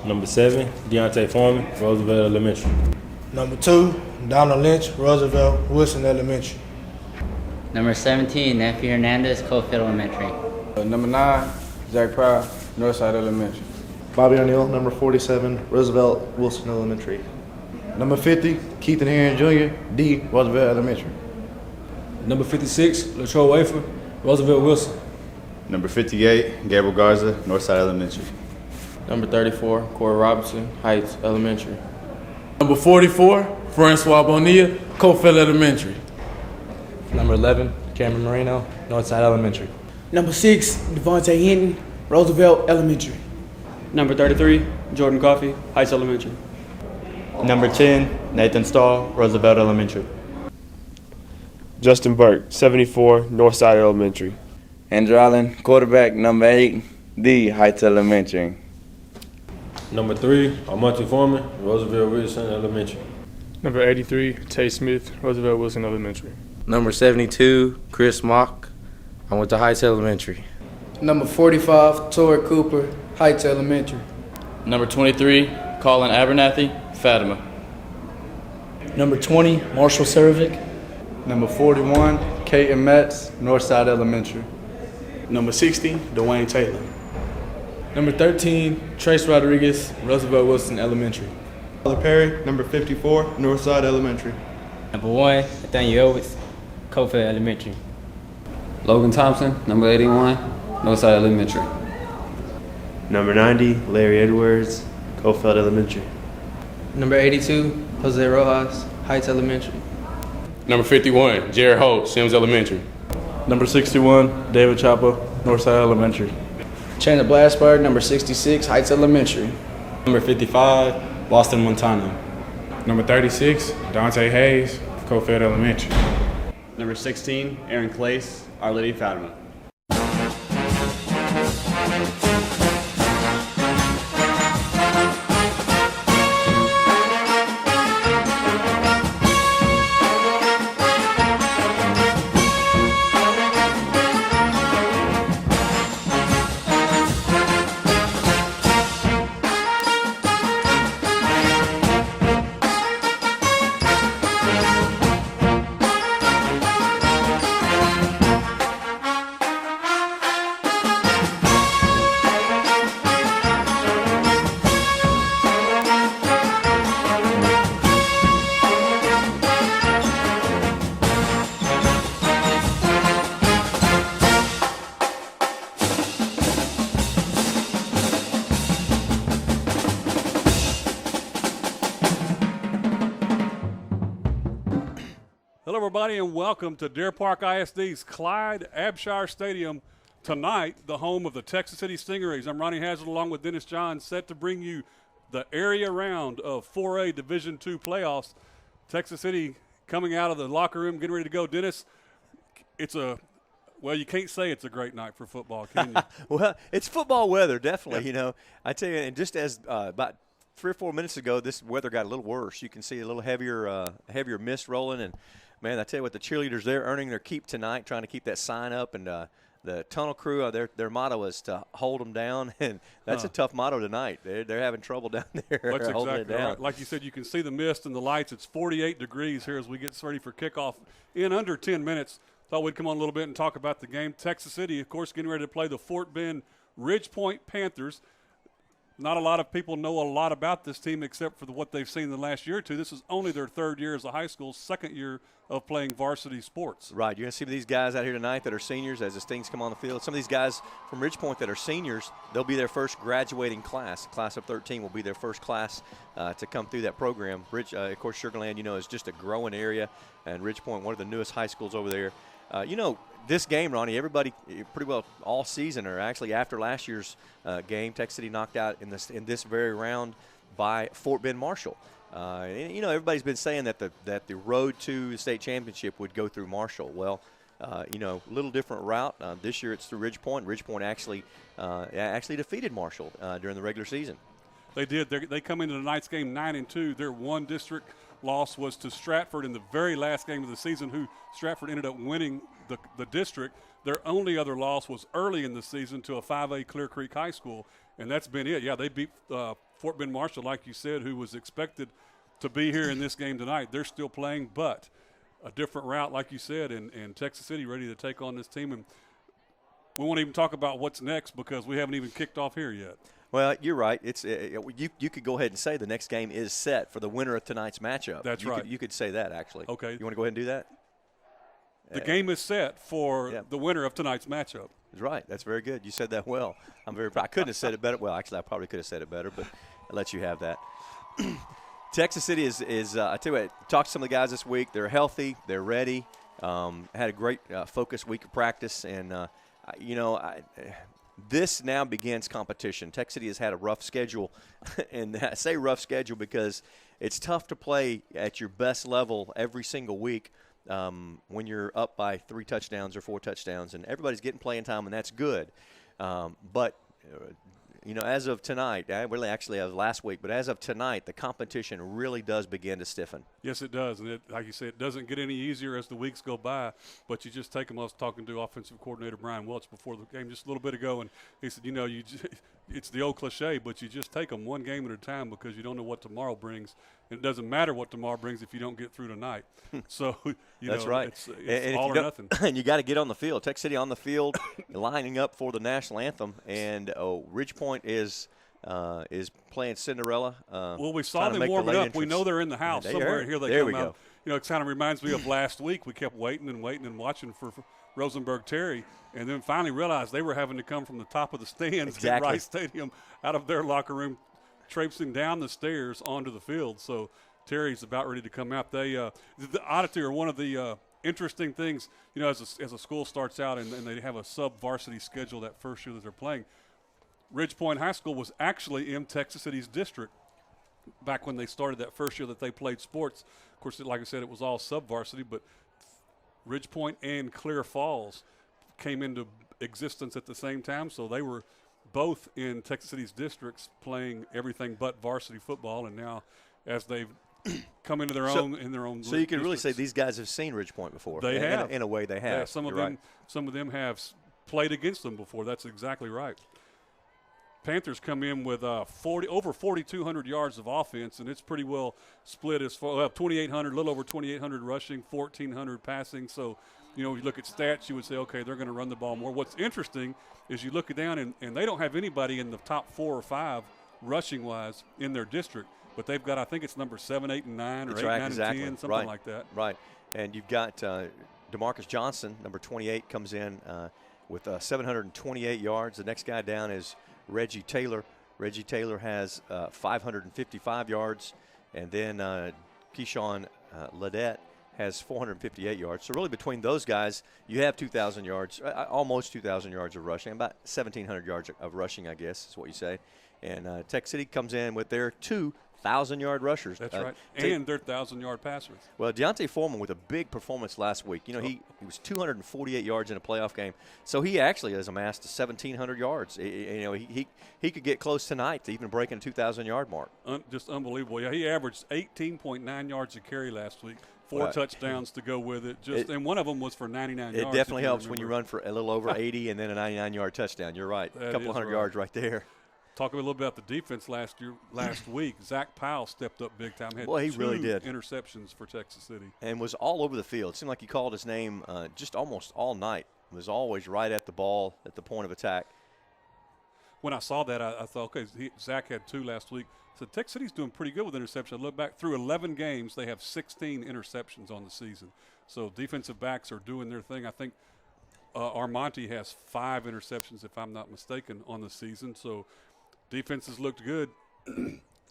Number 7, Deontay Foreman, Roosevelt Elementary. Number 2, Donald Lynch, Roosevelt Wilson Elementary. Number 17, Nephew Hernandez, Cofield Elementary. Number 9, Zach Pryor, Northside Elementary. Bobby O'Neill, number 47, Roosevelt Wilson Elementary. Number 50, Keith and Aaron Jr., D, Roosevelt Elementary. Number 56, Latroy Wafer, Roosevelt Wilson. Number 58, Gabriel Garza, Northside Elementary. Number 34, Corey Robinson, Heights Elementary. Number 44, Francois Bonilla, Cofield Elementary. Number 11, Cameron Moreno, Northside Elementary. Number 6, Devontae Hinton, Roosevelt Elementary. Number 33, Jordan Coffey, Heights Elementary. Number 10, Nathan Stahl, Roosevelt Elementary. Justin Burke, 74, Northside Elementary. Andrew Allen, quarterback, number 8, D, Heights Elementary. Number 3, Armonte Foreman, Roosevelt Wilson Elementary. Number 83, Tay Smith, Roosevelt Wilson Elementary. Number 72, Chris Mock. I went to Heights Elementary. Number 45, Torrey Cooper, Heights Elementary. Number 23, Colin Abernathy, Fatima. Number 20, Marshall Serovic. Number 41, Kaden Metz, Northside Elementary. Number 60, Dwayne Taylor. Number 13, Trace Rodriguez, Roosevelt Wilson Elementary. Tyler Perry, number 54, Northside Elementary. Number 1, Nathaniel Owens, Cofield Elementary. Logan Thompson, number 81, Northside Elementary. Number 90, Larry Edwards, Cofield Elementary. Number 82, Jose Rojas, Heights Elementary. Number 51, Jared Holt, Sims Elementary. Number 61, David Chapa, Northside Elementary. Chandler Blasberg, number 66, Heights Elementary. Number 55, Boston Montano. Number 36, Dante Hayes, Cofield Elementary. Number 16, Aaron Clace, Our Lady of Fatima. Hello, everybody, and welcome to Deer Park ISD's Clyde Abshire Stadium. Tonight, the home of the Texas City Stingrays. I'm Ronnie Hazard along with Dennis Johns, set to bring you the area round of 4A Division II playoffs. Texas City coming out of the locker room, getting ready to go. Dennis, well, you can't say it's a great night for football, can you? Well, it's football weather, definitely. You know, I tell you, and just as about 3 or 4 minutes ago, this weather got a little worse. You can see a little heavier mist rolling, and man, I tell you what, the cheerleaders, they're earning their keep tonight, trying to keep that sign up, and the tunnel crew, their motto is to hold them down, and that's a tough motto tonight. They're having trouble down there That's holding exactly it down. right. Like you said, you can see the mist and the lights. It's 48 degrees here as we get ready for kickoff in under 10 minutes. Thought we'd come on a little bit and talk about the game. Texas City, of course, getting ready to play the Fort Bend RidgePoint Panthers. Not a lot of people know a lot about this team except for what they've seen in the last year or two. This is only their third year as a high school, second year of playing varsity sports. Right. You're going to see these guys out here tonight that are seniors as the Stings come on the field. Some of these guys from RidgePoint that are seniors, they'll be their first graduating class. Class of 13 will be their first class to come through that program. Of course, Sugar Land, is just a growing area, and RidgePoint, one of the newest high schools over there. This game, Ronnie, everybody pretty well all season, or actually after last year's game, Texas City knocked out in this very round by Fort Bend Marshall. Everybody's been saying that the road to the state championship would go through Marshall. Well, a little different route. This year it's through RidgePoint. RidgePoint actually defeated Marshall during the regular season. They did. They come into tonight's game 9-2. Their one district loss was to Stratford in the very last game of the season, who Stratford ended up winning the district. Their only other loss was early in the season to a 5A Clear Creek High School, and that's been it. Yeah, they beat Fort Bend Marshall, like you said, who was expected to be here in this game tonight, they're still playing, but a different route, like you said, and Texas City ready to take on this team. And we won't even talk about what's next because we haven't even kicked off here yet. Well, you're right. It's you could go ahead and say the next game is set for the winner of tonight's matchup. That's right. right. You could say that, actually. Okay. You want to go ahead and do that? The game is set for the winner of tonight's matchup. That's right. That's very good. You said that well. I'm very proud. I couldn't have said it better. Well, actually, I probably could have said it better, but I'll let you have that. Texas City is I tell you what, talked to some of the guys this week. They're healthy. They're ready. Had a great focused week of practice, and this now begins competition. Texas City has had a rough schedule, and I say rough schedule because it's tough to play at your best level every single week when you're up by 3 touchdowns or 4 touchdowns, and everybody's getting playing time, and that's good. But as of tonight, really actually as last week, but as of tonight, the competition really does begin to stiffen. Yes, it does. And like you said, it doesn't get any easier as the weeks go by, but you just take them. I was talking to offensive coordinator Brian Welch before the game just a little bit ago, and he said, it's the old cliche, but you just take them one game at a time because you don't know what tomorrow brings. And it doesn't matter what tomorrow brings if you don't get through tonight. So, that's right. It's all or nothing. And you got to get on the field. Texas City on the field, lining up for the national anthem, and Ridgepoint is playing Cinderella. Well, we saw them warming up. We know they're in the house somewhere, and here they come out. It kind of reminds me of last week. We kept waiting and watching for Rosenberg Terry, and then finally realized they were having to come from the top of the stands at Rice Stadium out of their locker room, traipsing down the stairs onto the field. So Terry's about ready to come out. The oddity, or one of the interesting things, as a school starts out and they have a sub-varsity schedule that first year that they're playing, Ridgepoint High School was actually in Texas City's district back when they started that first year that they played sports. Of course, like I said, it was all sub-varsity, but Ridgepoint and Clear Falls came into existence at the same time, so they were both in Texas City's districts playing everything but varsity football, and now as they've come into their own in their own. So you can really say these guys have seen Ridgepoint before. They have. In a way, they have. Yeah, some of them have played against them before. That's exactly right. Panthers come in with over 4,200 yards of offense, and it's pretty well split as far 2,800, a little over 2,800 rushing, 1,400 passing. So, you look at stats, you would say, okay, they're going to run the ball more. What's interesting is you look it down, and they don't have anybody in the top 4 or 5 rushing-wise in their district, but they've got, I think it's number 7, 8, and 9, or 8, 9, and 10, something like that. Right, and you've got DeMarcus Johnson, number 28, comes in with 728 yards. The next guy down is Reggie Taylor. Reggie Taylor has 555 yards, and then Keyshawn Ledette has 458 yards. So really between those guys, you have 2,000 yards, almost 2,000 yards of rushing, about 1,700 yards of rushing, I guess is what you say. And Texas City comes in with their 2,000-yard rushers. That's right, and their 1,000-yard passers. Well, Deontay Foreman with a big performance last week. He was 248 yards in a playoff game, so he actually has amassed 1,700 yards. He could get close tonight to even breaking a 2,000-yard mark. Just unbelievable. Yeah, he averaged 18.9 yards a carry last week. 4 touchdowns to go with it. And one of them was for 99 yards. It definitely helps when you run for a little over 80 and then a 99-yard touchdown. You're right. A couple hundred yards right there. Talk a little bit about the defense last week. Zach Powell stepped up big time. He really did. Interceptions for Texas City. And was all over the field. It seemed like he called his name just almost all night. Was always right at the ball at the point of attack. When I saw that, I thought, okay, Zach had 2 last week. So Texas City's doing pretty good with interceptions. I look back through 11 games, they have 16 interceptions on the season. So defensive backs are doing their thing. I think Armonte has 5 interceptions, if I'm not mistaken, on the season. So defenses looked good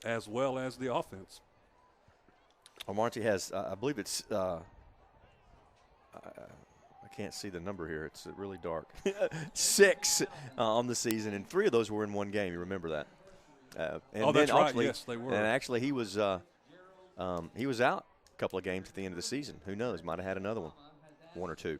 as well as the offense. Armonte has, I believe it's, I can't see the number here. It's really dark. 6 on the season, and 3 of those were in one game. You remember that? That's right. Yes, they were. And actually, he was out a couple of games at the end of the season. Who knows? Might have had another one or 2.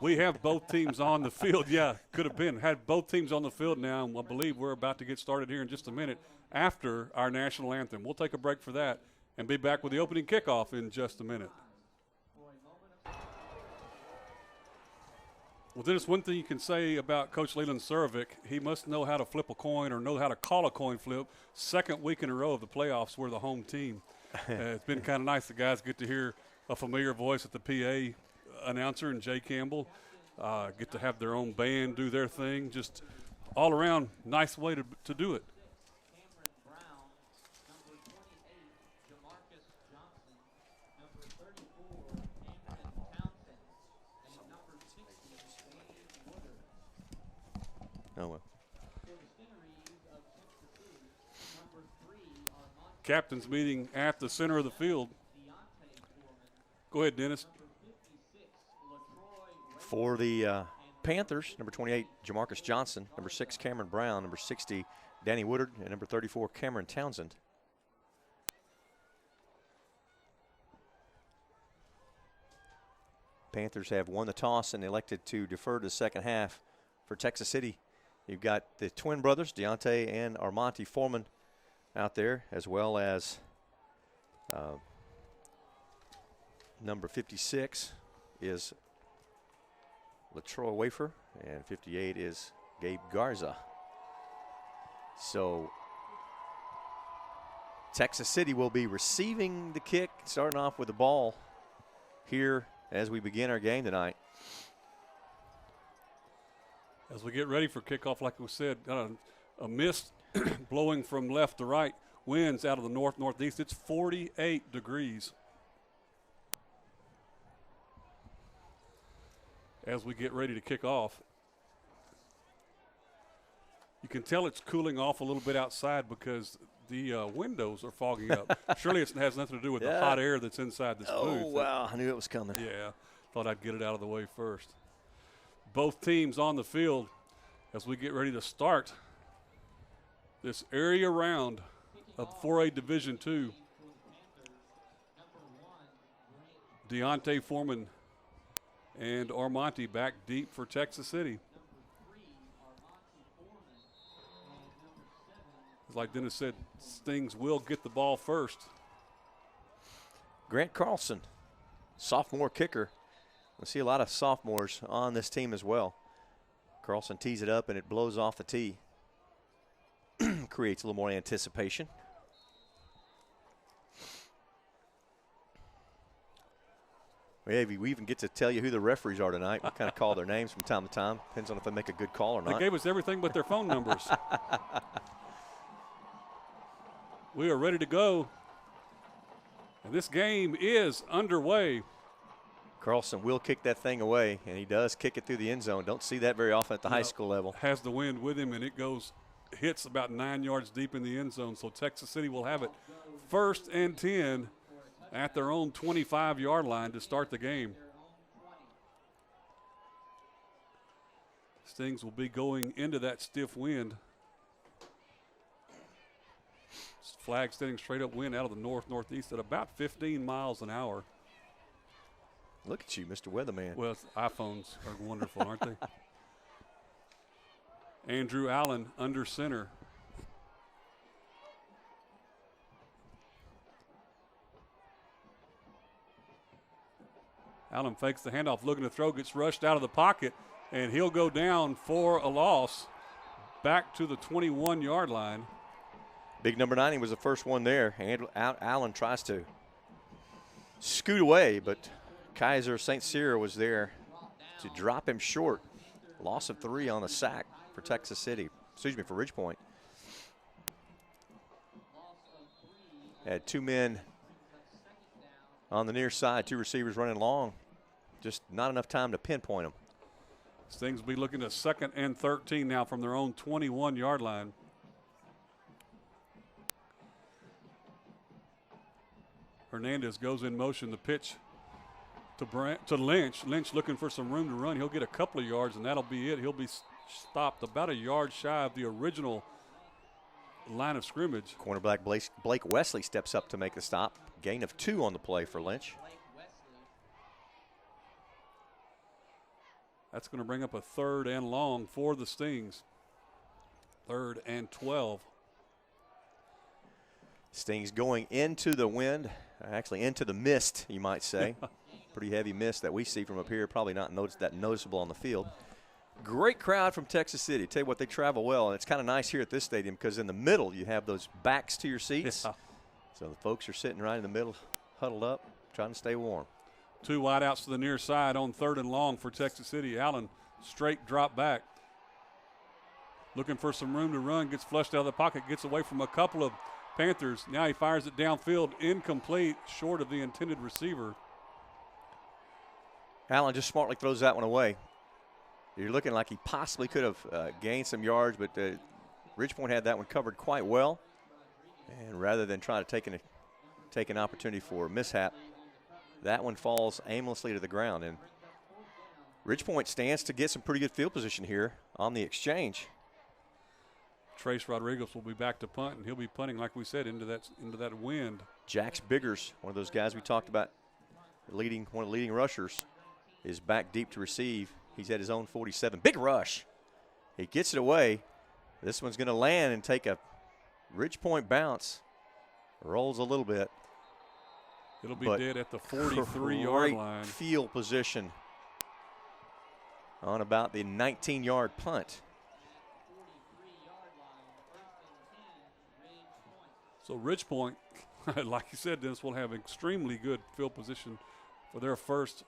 We have both teams on the field. Yeah, could have been. Had both teams on the field now, and I believe we're about to get started here in just a minute after our national anthem. We'll take a break for that and be back with the opening kickoff in just a minute. Well, Dennis, one thing you can say about Coach Leland Surovic, he must know how to flip a coin or know how to call a coin flip. Second week in a row of the playoffs, we're the home team. It's been kind of nice. The guys get to hear a familiar voice at the PA announcer and Jay Campbell. Get to have their own band do their thing. Just all around nice way to do it. Oh, well. Captain's meeting at the center of the field. Go ahead, Dennis. For the Panthers, number 28, Jamarcus Johnson. Number 6, Cameron Brown. Number 60, Danny Woodard. And number 34, Cameron Townsend. Panthers have won the toss and elected to defer to the second half. For Texas City, you've got the twin brothers, Deontay and Armonte Foreman, out there, as well as number 56 is LaTroy Wafer, and 58 is Gabe Garza. So Texas City will be receiving the kick, starting off with the ball here as we begin our game tonight. As we get ready for kickoff, like we said, a mist blowing from left to right, winds out of the north-northeast. It's 48 degrees. As we get ready to kick off, you can tell it's cooling off a little bit outside because the windows are fogging up. Surely it has nothing to do with the hot air that's inside this booth. Oh, wow, I knew it was coming. Yeah, thought I'd get it out of the way first. Both teams on the field as we get ready to start this area round of 4A Division II. Deontay Foreman and Armonte back deep for Texas City. As like Dennis said, Stings will get the ball first. Grant Carlson, sophomore kicker. We see a lot of sophomores on this team as well. Carlson tees it up and it blows off the tee. Creates a little more anticipation. We even get to tell you who the referees are tonight. We kind of call their names from time to time. Depends on if they make a good call or not. They gave us everything but their phone numbers. We are ready to go. And this game is underway. Carlson will kick that thing away, and he does kick it through the end zone. Don't see that very often at the high school level. Has the wind with him, and it hits about 9 yards deep in the end zone. So Texas City will have it 1st and 10 at their own 25-yard line to start the game. Stings will be going into that stiff wind. Flag standing straight up wind out of the north-northeast at about 15 miles an hour. Look at you, Mr. Weatherman. Well, iPhones are wonderful, aren't they? Andrew Allen under center. Allen fakes the handoff, looking to throw, gets rushed out of the pocket, and he'll go down for a loss back to the 21-yard line. Big number 90 was the first one there. And Allen tries to scoot away, but Kaiser St. Cyr was there to drop him short. Loss of 3 on the sack for Texas City. Excuse me, for Ridgepoint. Had 2 men on the near side, 2 receivers running long. Just not enough time to pinpoint them. Stings will be looking at 2nd and 13 now from their own 21-yard line. Hernandez goes in motion. The pitch to Lynch. Lynch looking for some room to run. He'll get a couple of yards, and that'll be it. He'll be stopped about a yard shy of the original line of scrimmage. Cornerback Blake Wesley steps up to make the stop. Gain of 2 on the play for Lynch. That's going to bring up a 3rd and long for the Stings. 3rd and 12. Stings going into the wind, actually into the mist, you might say. Pretty heavy mist that we see from up here. Probably not that noticeable on the field. Great crowd from Texas City. Tell you what, they travel well, and it's kind of nice here at this stadium because in the middle you have those backs to your seats. Yeah. So the folks are sitting right in the middle, huddled up, trying to stay warm. 2 wideouts to the near side on 3rd and long for Texas City. Allen straight drop back. Looking for some room to run, gets flushed out of the pocket, gets away from a couple of Panthers. Now he fires it downfield, incomplete, short of the intended receiver. Allen just smartly throws that one away. You're looking like he possibly could have gained some yards, but Ridgepoint had that one covered quite well. And rather than try to take an opportunity for a mishap, that one falls aimlessly to the ground. And Ridgepoint stands to get some pretty good field position here on the exchange. Trace Rodriguez will be back to punt, and he'll be punting, like we said, into that wind. Jax Biggers, one of those guys we talked about, one of the leading rushers, is back deep to receive. He's at his own 47. Big rush. He gets it away. This one's going to land and take a Ridgepoint bounce. Rolls a little bit. It'll be dead at the 43-yard line. Field position on about the 19-yard punt. So Ridgepoint, like you said, Dennis, will have extremely good field position for their first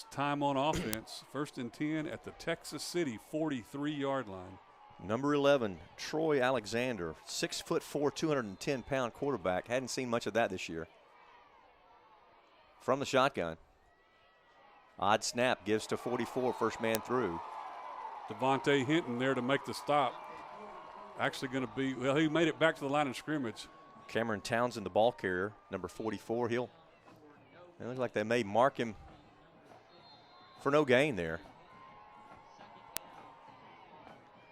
time on offense. 1st and 10 at the Texas City 43-yard line. Number 11, Troy Alexander, 6'4", 210-pound quarterback. Hadn't seen much of that this year. From the shotgun. Odd snap, gives to 44, first man through. Devontae Hinton there to make the stop. Actually going to be, well, he made it back to the line of scrimmage. Cameron Townsend, the ball carrier, number 44. It looks like they may mark him for no gain there.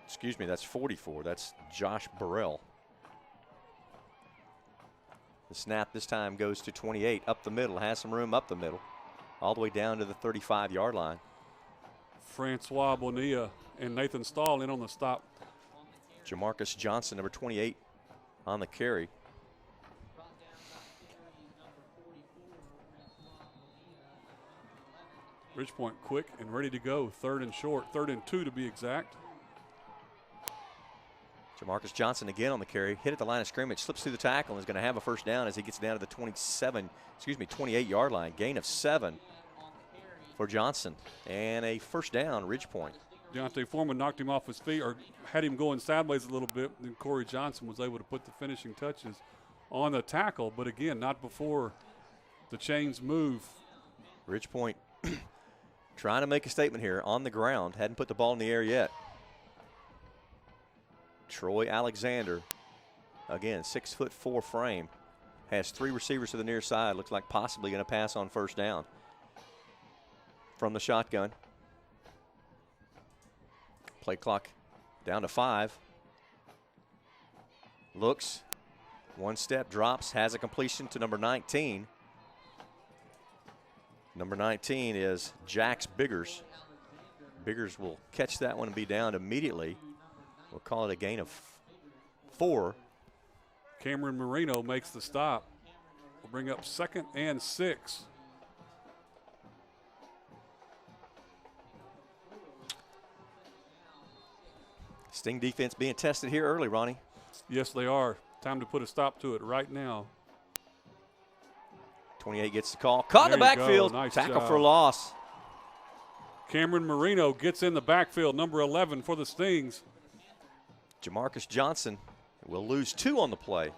Excuse me, that's 44. That's Josh Burrell. The snap this time goes to 28, up the middle, has some room up the middle, all the way down to the 35-yard line. Francois Bonilla and Nathan Stahl in on the stop. Jamarcus Johnson, number 28, on the carry. Ridgepoint quick and ready to go. 3rd and short, 3rd and 2 to be exact. Jamarcus Johnson again on the carry, hit at the line of scrimmage, slips through the tackle, and is going to have a first down as he gets down to the 28-yard line. Gain of 7 for Johnson, and a first down, Ridgepoint. Deontay Foreman knocked him off his feet, or had him going sideways a little bit. Then Corey Johnson was able to put the finishing touches on the tackle, but again, not before the chains move. Ridgepoint trying to make a statement here on the ground. Hadn't put the ball in the air yet. Troy Alexander, again, 6'4" frame, has 3 receivers to the near side. Looks like possibly going to pass on first down from the shotgun. Play clock down to 5. Looks, one step, drops, has a completion to number 19. Number 19 is Jax Biggers. Biggers will catch that one and be down immediately. We'll call it a gain of 4. Cameron Marino makes the stop. We'll bring up 2nd and 6. Sting defense being tested here early, Ronnie. Yes, they are. Time to put a stop to it right now. 28 gets the call. Caught in the backfield. Nice tackle job. For loss. Cameron Marino gets in the backfield, number 11 for the Stings. Jamarcus Johnson will lose 2 on the play.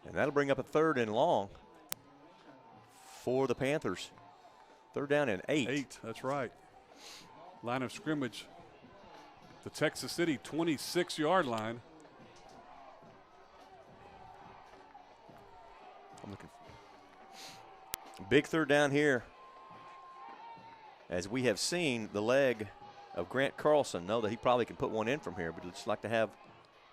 And that'll bring up a 3rd and long for the Panthers. 3rd down and 8. 8, that's right. Line of scrimmage. The Texas City 26-yard line. I'm looking. Big 3rd down here. As we have seen the leg of Grant Carlson, know that he probably can put one in from here, but it's like to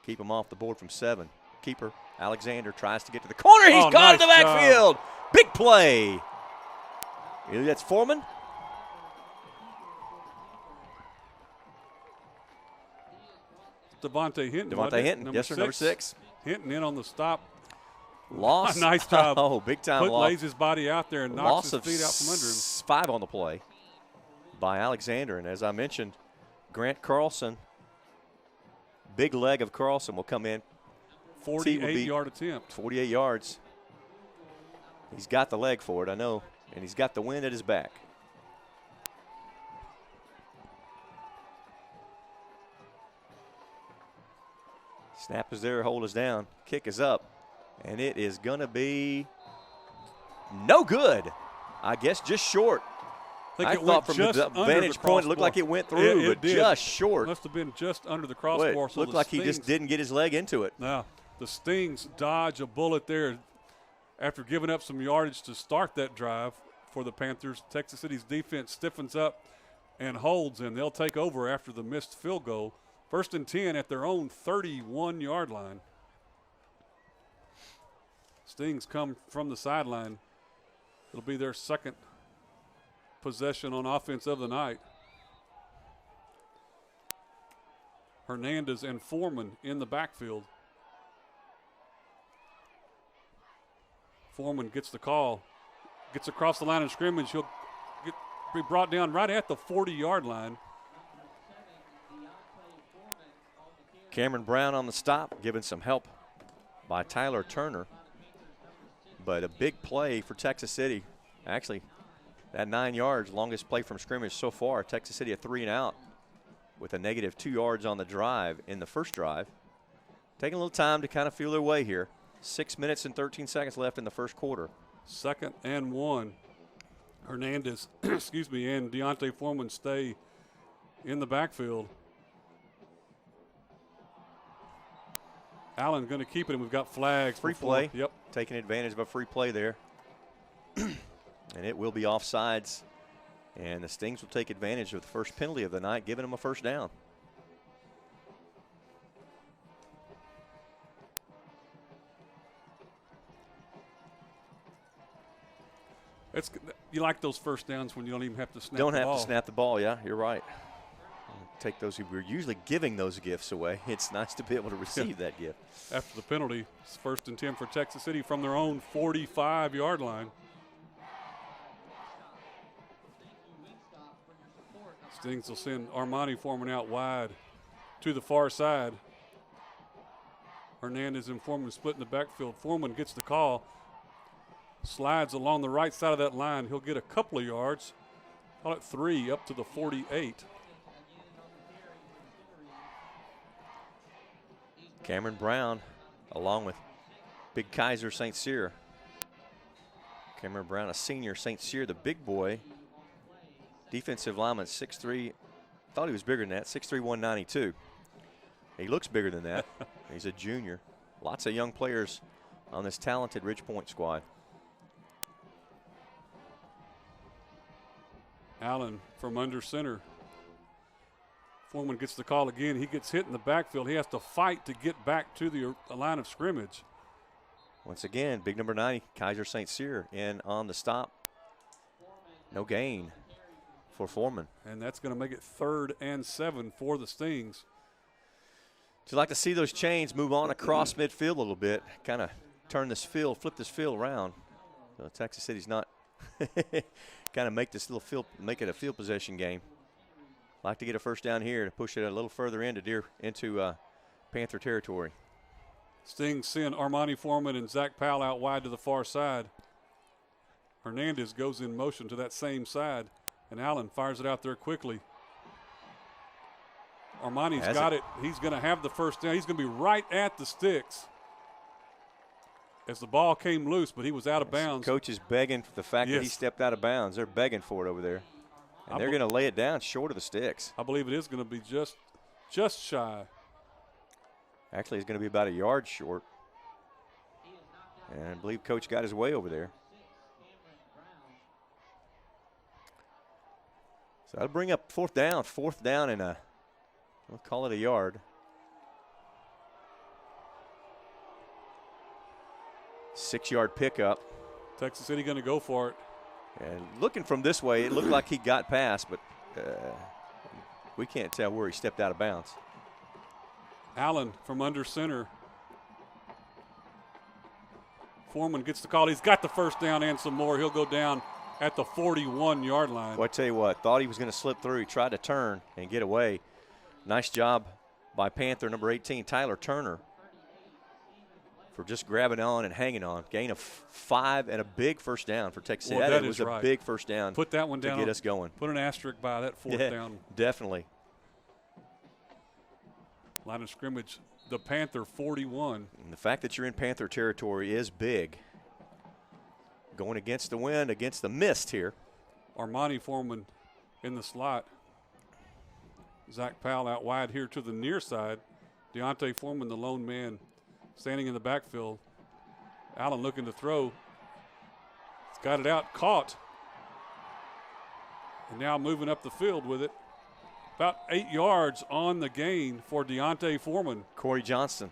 keep him off the board from 7. Keeper Alexander tries to get to the corner. He's caught in the backfield. Big play. That's Foreman. Devontae Hinton. Devontae Hinton, yes sir, number 6. Hinton in on the stop. Loss. Nice job. Oh, big time loss. Lays his body out there and knocks his feet out from under him. 5 on the play by Alexander. And as I mentioned, Grant Carlson, big leg of Carlson will come in. 48-yard attempt. 48 yards. He's got the leg for it, I know, and he's got the wind at his back. Snap is there, hold us down. Kick is up, and it is going to be no good. I guess just short. I thought from the vantage point, it looked like it went through, but just short. Must have been just under the crossbar. So looked like he just didn't get his leg into it. No, the Stings dodge a bullet there after giving up some yardage to start that drive for the Panthers. Texas City's defense stiffens up and holds, and they'll take over after the missed field goal. 1st and 10 at their own 31-yard line. Stings come from the sideline. It'll be their second possession on offense of the night. Hernandez and Foreman in the backfield. Foreman gets the call, gets across the line of scrimmage. He'll be brought down right at the 40-yard line. Cameron Brown on the stop, given some help by Tyler Turner. But a big play for Texas City. Actually, that 9 yards, longest play from scrimmage so far. Texas City a 3 and out with a negative 2 yards on the drive in the first drive. Taking a little time to kind of feel their way here. 6 minutes and 13 seconds left in the first quarter. 2nd and 1. Hernandez, and Deontay Foreman stay in the backfield. Allen going to keep it, and we've got flags. Free play. Yep. Taking advantage of a free play there. And it will be offsides. And the Stings will take advantage of the first penalty of the night, giving them a first down. You like those first downs when you don't even have to snap the ball. Don't have to snap the ball, yeah, you're right. Take those. We're usually giving those gifts away. It's nice to be able to receive that gift. After the penalty, it's 1st and 10 for Texas City from their own 45-yard line. Stings will send Armani Foreman out wide to the far side. Hernandez and Foreman split in the backfield. Foreman gets the call, slides along the right side of that line. He'll get a couple of yards, call it 3, up to the 48. Cameron Brown, along with Big Kaiser St. Cyr. Cameron Brown, a senior, St. Cyr, the big boy. Defensive lineman, 6'3". Thought he was bigger than that, 6'3", 192. He looks bigger than that. He's a junior. Lots of young players on this talented RidgePoint squad. Allen from under center. Foreman gets the call again. He gets hit in the backfield. He has to fight to get back to the line of scrimmage. Once again, big number 90, Kaiser St. Cyr, in on the stop. No gain for Foreman. And that's going to make it 3rd and 7 for the Stings. Would you like to see those chains move on across midfield a little bit, kind of turn this field, flip this field around? So Texas City's not kind of make it a field possession game. Like to get a first down here to push it a little further into Panther territory. Stings send Armani Foreman and Zach Powell out wide to the far side. Hernandez goes in motion to that same side, and Allen fires it out there quickly. Armani's got it. He's going to have the first down. He's going to be right at the sticks as the ball came loose, but he was out of bounds. Coach is begging for the fact that he stepped out of bounds. They're begging for it over there. And they're going to lay it down short of the sticks. I believe it is going to be just shy. Actually, it's going to be about a yard short. And I believe Coach got his way over there. So that'll bring up fourth down and we'll call it a yard. Six-yard pickup. Texas City going to go for it. And looking from this way, it looked like he got past, but we can't tell where he stepped out of bounds. Allen from under center. Foreman gets the call. He's got the first down and some more. He'll go down at the 41-yard line. Well, I tell you what, thought he was going to slip through. He tried to turn and get away. Nice job by Panther number 18, Tyler Turner, for just grabbing on and hanging on. Gain of 5 and a big first down for Texas City. Well, that was is right. a big first down. Put that one down to get us going. Put an asterisk by that fourth down. Definitely. Line of scrimmage, the Panther 41. And the fact that you're in Panther territory is big. Going against the wind, against the mist here. Armani Foreman in the slot. Zach Powell out wide here to the near side. Deontay Foreman, the lone man, standing in the backfield. Allen looking to throw. He's got it out, caught. And now moving up the field with it. About 8 yards on the gain for Deontay Foreman. Corey Johnston.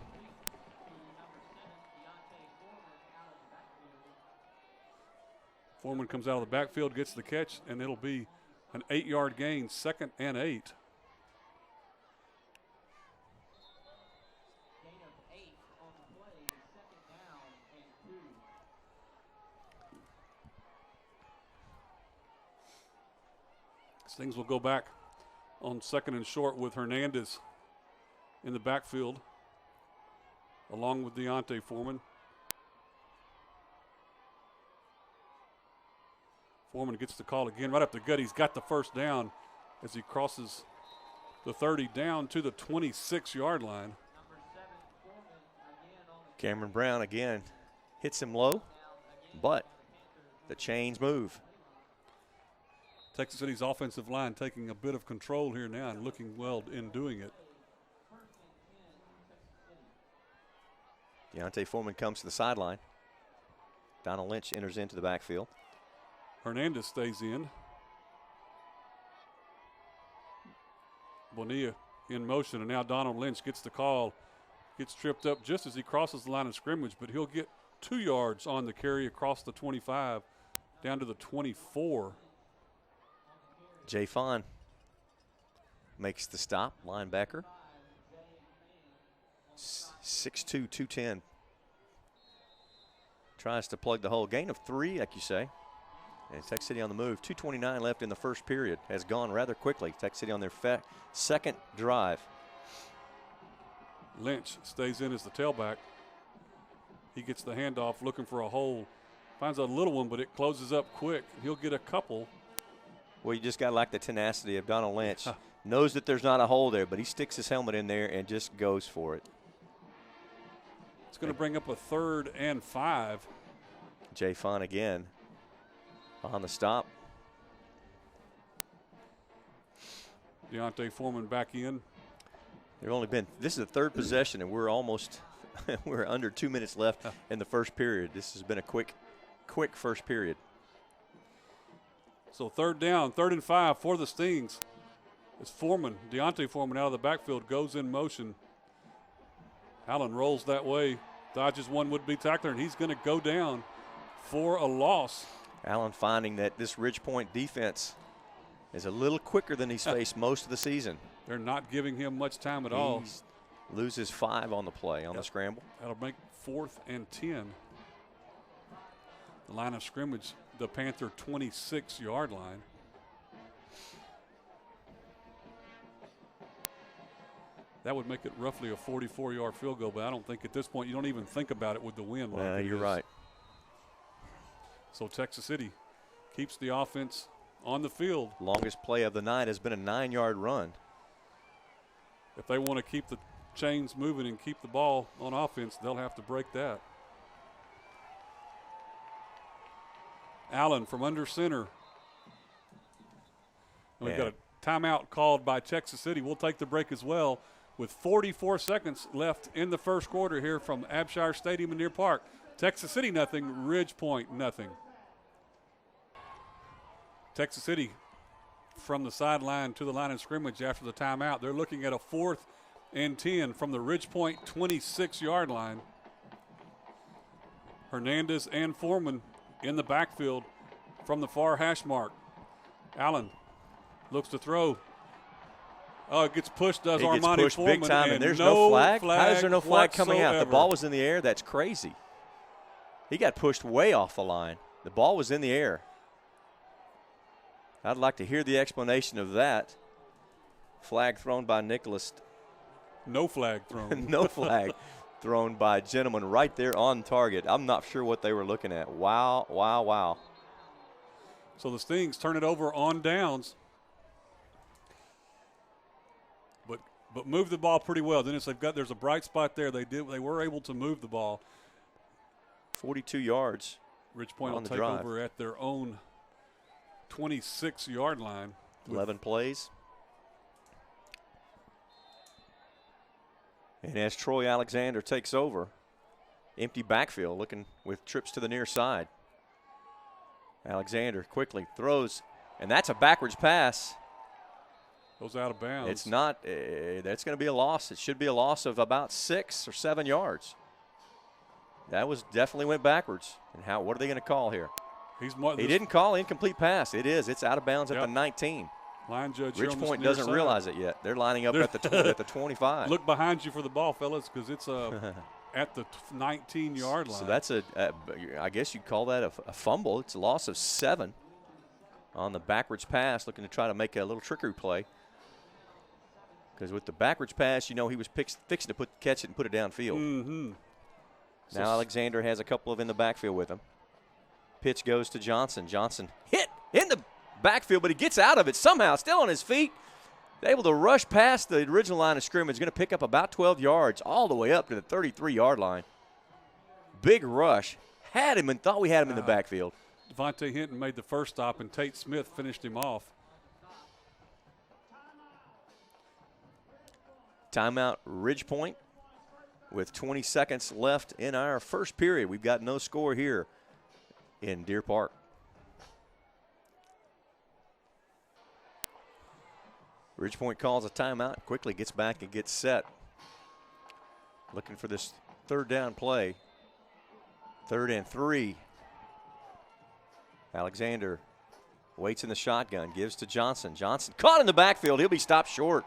Foreman comes out of the backfield, gets the catch, and it'll be an 8-yard gain, 2nd and 8. Things will go back on 2nd and short with Hernandez in the backfield, along with Deontay Foreman. Foreman gets the call again right up the gut. He's got the first down as he crosses the 30 down to the 26-yard line. Cameron Brown again hits him low, but the chains move. Texas City's offensive line taking a bit of control here now and looking well in doing it. Deontay Foreman comes to the sideline. Donald Lynch enters into the backfield. Hernandez stays in. Bonilla in motion, and now Donald Lynch gets the call. Gets tripped up just as he crosses the line of scrimmage, but he'll get 2 yards on the carry across the 25 down to the 24. Jay Fon makes the stop, linebacker. 6'2", 210. Tries to plug the hole. Gain of 3, like you say. And Texas City on the move. 2:29 left in the first period. Has gone rather quickly. Texas City on their second drive. Lynch stays in as the tailback. He gets the handoff looking for a hole. Finds a little one, but it closes up quick. He'll get a couple. Well, you just got to like the tenacity of Donald Lynch. Knows that there's not a hole there, but he sticks his helmet in there and just goes for it. It's going to bring up a 3rd and 5. Jay Fon again on the stop. Deontay Foreman back in. This is the 3rd possession, and we're almost, we're under 2 minutes left in the first period. This has been a quick first period. So 3rd down, 3rd and 5 for the Stings. It's Foreman, Deontay Foreman out of the backfield, goes in motion. Allen rolls that way, dodges one would-be tackler, and he's going to go down for a loss. Allen finding that this RidgePoint defense is a little quicker than he's faced most of the season. They're not giving him much time at all. Loses 5 on the play, on the scramble. That'll make 4th and 10. The line of scrimmage, the Panther 26-yard line. That would make it roughly a 44-yard field goal, but I don't think at this point you don't even think about it with the wind. You're right. So Texas City keeps the offense on the field. Longest play of the night has been a 9-yard run. If they want to keep the chains moving and keep the ball on offense, they'll have to break that. Allen from under center. And we've got a timeout called by Texas City. We'll take the break as well with 44 seconds left in the first quarter here from Abshire Stadium in Deer Park. Texas City nothing, RidgePoint nothing. Texas City from the sideline to the line of scrimmage after the timeout. They're looking at a 4th and 10 from the RidgePoint 26-yard line. Hernandez and Foreman in the backfield from the far hash mark. Allen looks to throw. Oh, it gets pushed, does Armani Foreman. He gets pushed big time, and there's no flag? How is there no flag coming out? The ball was in the air. That's crazy. He got pushed way off the line. The ball was in the air. I'd like to hear the explanation of that. Flag thrown by Nicholas. No flag thrown. No flag thrown by a gentleman right there on target. I'm not sure what they were looking at. Wow, wow, wow. So the Stings turn it over on downs. But move the ball pretty well. Dennis, there's a bright spot there. They were able to move the ball. 42 yards. Ridgepoint will take over at their own 26-yard line. 11 plays. And as Troy Alexander takes over, empty backfield, looking with trips to the near side. Alexander quickly throws, and that's a backwards pass. Goes out of bounds. It's not. That's going to be a loss. It should be a loss of about 6 or 7 yards. That was definitely went backwards. And what are they going to call here? He didn't call incomplete pass. It's out of bounds at the 19. Line judge. Ridgepoint doesn't realize it yet. They're lining up at the 25. Look behind you for the ball, fellas, because it's at the 19-yard line. So that's I guess you'd call that a fumble. It's a loss of 7 on the backwards pass, looking to try to make a little trickery play. Because with the backwards pass, he was fixing to catch it and put it downfield. Mm-hmm. Now Alexander has a couple of in the backfield with him. Pitch goes to Johnson. Johnson hit in the backfield, but he gets out of it somehow, still on his feet. Able to rush past the original line of scrimmage. Going to pick up about 12 yards all the way up to the 33-yard line. Big rush. Had him and thought we had him in the backfield. Devontae Hinton made the first stop, and Tate Smith finished him off. Timeout Ridgepoint with 20 seconds left in our first period. We've got no score here in Deer Park. Ridgepoint calls a timeout, quickly gets back and gets set. Looking for this third down play. 3rd and 3. Alexander waits in the shotgun, gives to Johnson. Johnson caught in the backfield. He'll be stopped short.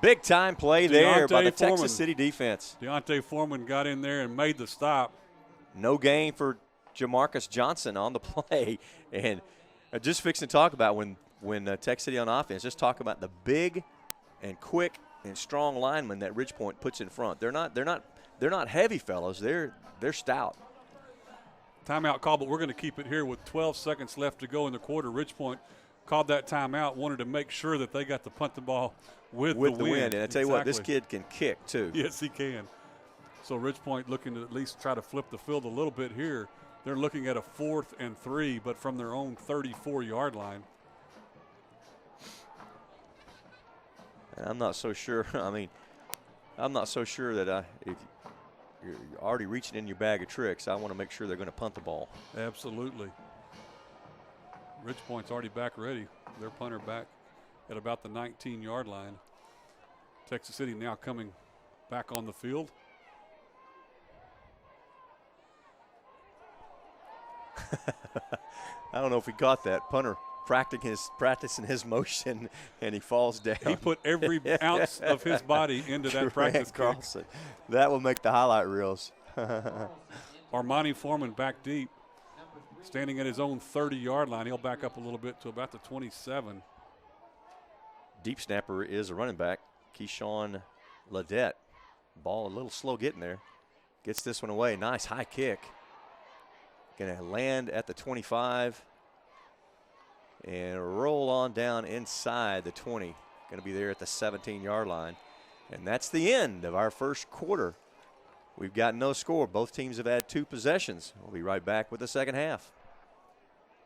Big time play there by the Texas City defense. Deontay Foreman got in there and made the stop. No gain for Jamarcus Johnson on the play. And just fixing to talk about when Texas City on offense, just talk about the big and quick and strong linemen that Ridgepoint puts in front. They're not heavy fellows. They're stout. Timeout call, but we're going to keep it here with 12 seconds left to go in the quarter. Ridgepoint called that timeout, wanted to make sure that they got to punt the ball with the wind. And I tell you what, this kid can kick too. Yes, he can. So Ridgepoint looking to at least try to flip the field a little bit here. They're looking at a 4th and 3, but from their own 34-yard line. And I'm not so sure. I'm not so sure that if you're already reaching in your bag of tricks, I want to make sure they're going to punt the ball. Absolutely. Ridgepoint's already back ready. Their punter back at about the 19-yard line. Texas City now coming back on the field. I don't know if he caught that. Punter practicing his motion, and he falls down. He put every ounce of his body into that practice kick. That will make the highlight reels. Armani Foreman back deep, standing at his own 30-yard line. He'll back up a little bit to about the 27. Deep snapper is a running back, Keyshawn Ledette. Ball a little slow getting there. Gets this one away. Nice high kick. Going to land at the 25 and roll on down inside the 20. Going to be there at the 17-yard line. And that's the end of our first quarter. We've got no score. Both teams have had 2 possessions. We'll be right back with the second half.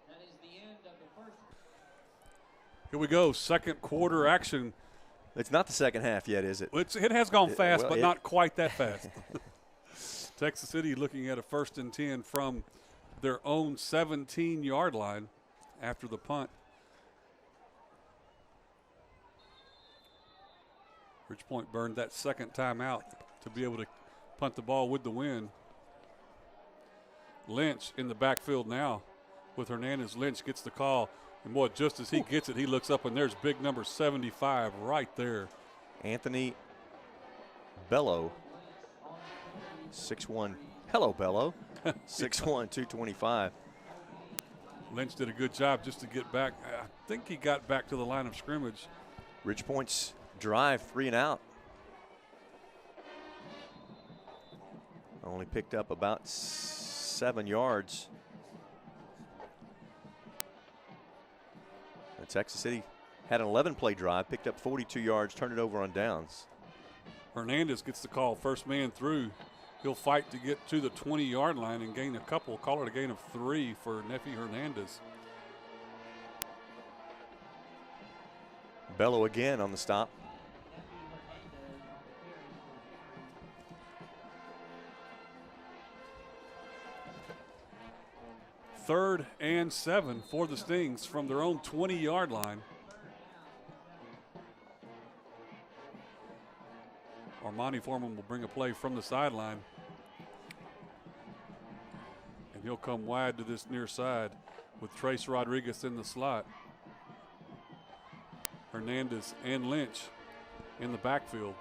That is the end of the first. Here we go, second quarter action. It's not the second half yet, is it? It has gone fast, but not quite that fast. Texas City looking at a 1st and 10 from their own 17-yard line after the punt. Ridgepoint burned that second timeout to be able to punt the ball with the wind. Lynch in the backfield now with Hernandez. Lynch gets the call. And, boy, just as he gets it, he looks up, and there's big number 75 right there. Anthony Bello, 6'1". Hello, Bello. 6'1", 225. Lynch did a good job just to get back. I think he got back to the line of scrimmage. Ridgepoint's drive 3 and out. Only picked up about 7 yards. And Texas City had an 11-play drive, picked up 42 yards, turned it over on downs. Hernandez gets the call, first man through. He'll fight to get to the 20-yard line and gain a couple. Call it a gain of 3 for Nefi Hernandez. Bello again on the stop. Third and 7 for the Stings from their own 20-yard line. Armani Foreman will bring a play from the sideline. And he'll come wide to this near side with Trace Rodriguez in the slot. Hernandez and Lynch in the backfield.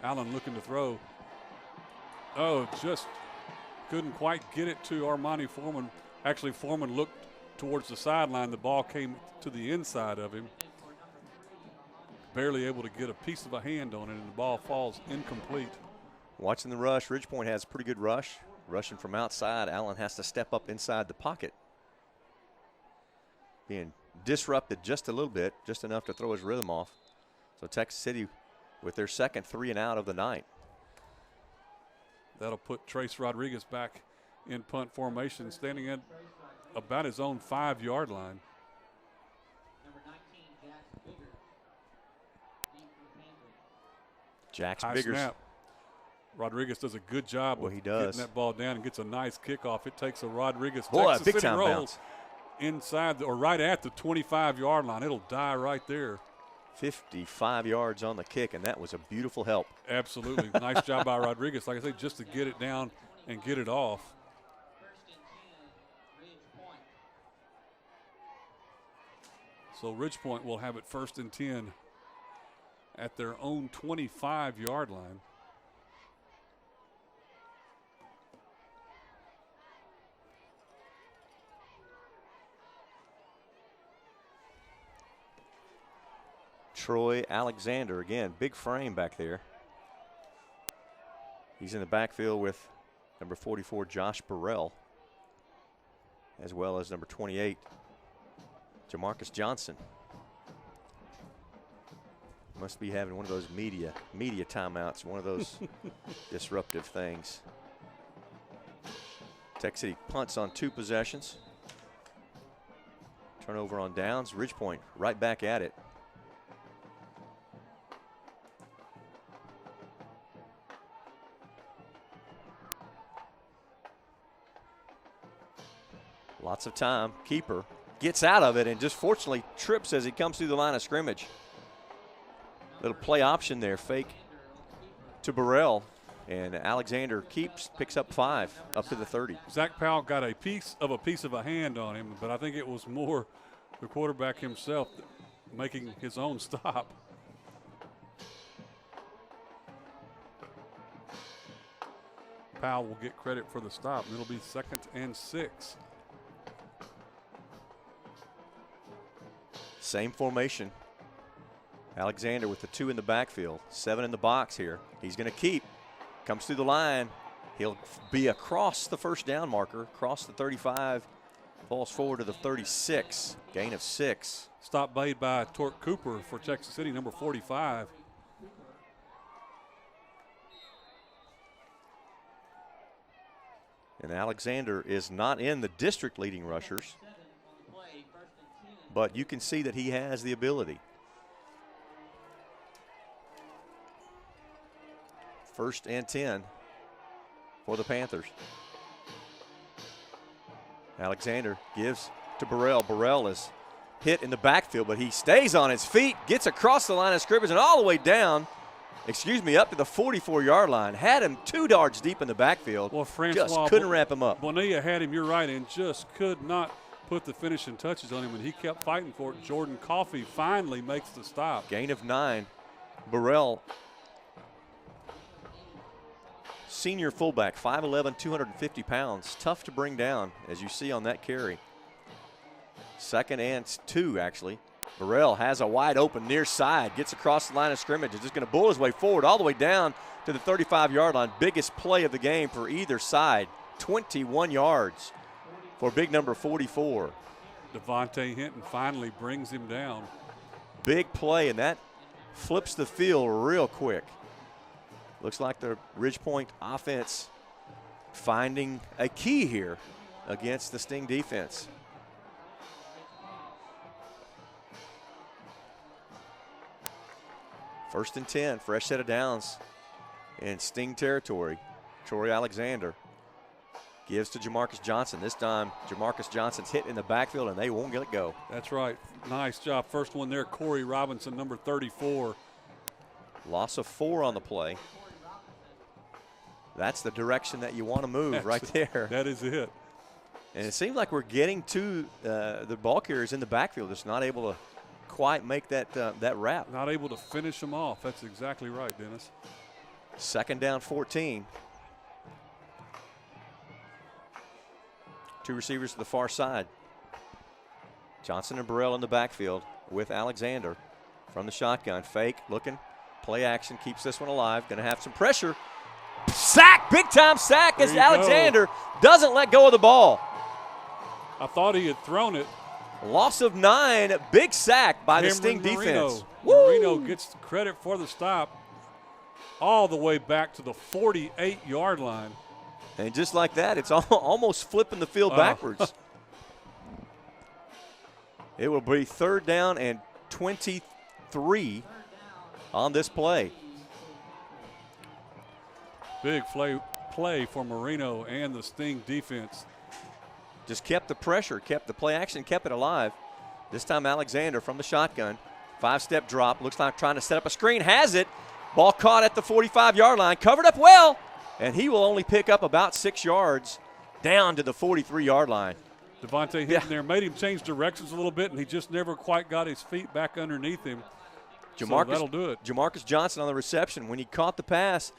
Allen looking to throw. Oh, just couldn't quite get it to Armani Foreman. Actually, Foreman looked towards the sideline. The ball came to the inside of him. Barely able to get a piece of a hand on it, and the ball falls incomplete. Watching the rush, Ridgepoint has pretty good rush. Rushing from outside, Allen has to step up inside the pocket. Being disrupted just a little bit, just enough to throw his rhythm off. So Texas City with their second 3 and out of the night. That'll put Trace Rodriguez back in punt formation, standing at about his own 5-yard line. Jack's High Biggers. snap. Rodriguez does a good job of getting that ball down and gets a nice kickoff. It takes a Rodriguez Texas big City time roll bounce. inside or right at the 25-yard line. It'll die right there. 55 yards on the kick, and that was a beautiful help. Absolutely. Nice job by Rodriguez, like I say, just to get it down and get it off. So Ridgepoint will have it 1st and 10 at their own 25-yard line. Troy Alexander, again, big frame back there. He's in the backfield with number 44, Josh Burrell, as well as number 28, Jamarcus Johnson. Must be having one of those media timeouts, one of those disruptive things. Texas City punts on 2 possessions. Turnover on downs. Ridgepoint right back at it. Lots of time. Keeper gets out of it and just fortunately trips as he comes through the line of scrimmage. Little play option there, fake to Burrell, and Alexander picks up 5 up to the 30. Zach Powell got a piece of a hand on him, but I think it was more the quarterback himself making his own stop. Powell will get credit for the stop, and it'll be 2nd and 6. Same formation. Alexander with the 2 in the backfield, 7 in the box here. He's going to keep. Comes through the line. He'll be across the first down marker, across the 35, falls forward to the 36, gain of 6. Stop made by Torque Cooper for Texas City, number 45. And Alexander is not in the district leading rushers, but you can see that he has the ability. 1st and 10 for the Panthers. Alexander gives to Burrell. Burrell is hit in the backfield, but he stays on his feet, gets across the line of scrimmage and all the way down, up to the 44-yard line. Had him 2 yards deep in the backfield. Well, Francois just couldn't wrap him up. Bonilla had him, you're right, and just could not put the finishing touches on him, and he kept fighting for it. Jordan Coffey finally makes the stop. Gain of 9. Burrell senior fullback, 5'11", 250 pounds. Tough to bring down, as you see on that carry. 2nd and 2, actually. Burrell has a wide open near side, gets across the line of scrimmage, is just going to bull his way forward all the way down to the 35-yard line. Biggest play of the game for either side, 21 yards for big number 44. Devontae Hinton finally brings him down. Big play, and that flips the field real quick. Looks like the RidgePoint offense finding a key here against the Sting defense. First and 10, fresh set of downs in Sting territory. Troy Alexander gives to Jamarcus Johnson. This time, Jamarcus Johnson's hit in the backfield, and they won't get it go. That's right. Nice job. First one there, Corey Robinson, number 34. Loss of 4 on the play. That's the direction that you want to move right there. That is it. And it seems like we're getting to the ball carriers in the backfield, just not able to quite make that wrap. Not able to finish them off. That's exactly right, Dennis. 2nd down, 14. 2 receivers to the far side. Johnson and Burrell in the backfield with Alexander from the shotgun. Fake, looking, play action, keeps this one alive. Going to have some pressure. Sack, big time sack as Alexander doesn't let go of the ball. I thought he had thrown it. Loss of 9, big sack by the Sting defense. Marino gets credit for the stop all the way back to the 48-yard line. And just like that, it's almost flipping the field backwards. It will be 3rd down and 23 on this play. Big play for Marino and the Sting defense. Just kept the pressure, kept the play action, kept it alive. This time Alexander from the shotgun. 5-step drop, looks like trying to set up a screen, has it. Ball caught at the 45-yard line, covered up well, and he will only pick up about 6 yards down to the 43-yard line. Devontae Hinton there made him change directions a little bit, and he just never quite got his feet back underneath him. So that'll do it. Jamarcus Johnson on the reception. When he caught the pass,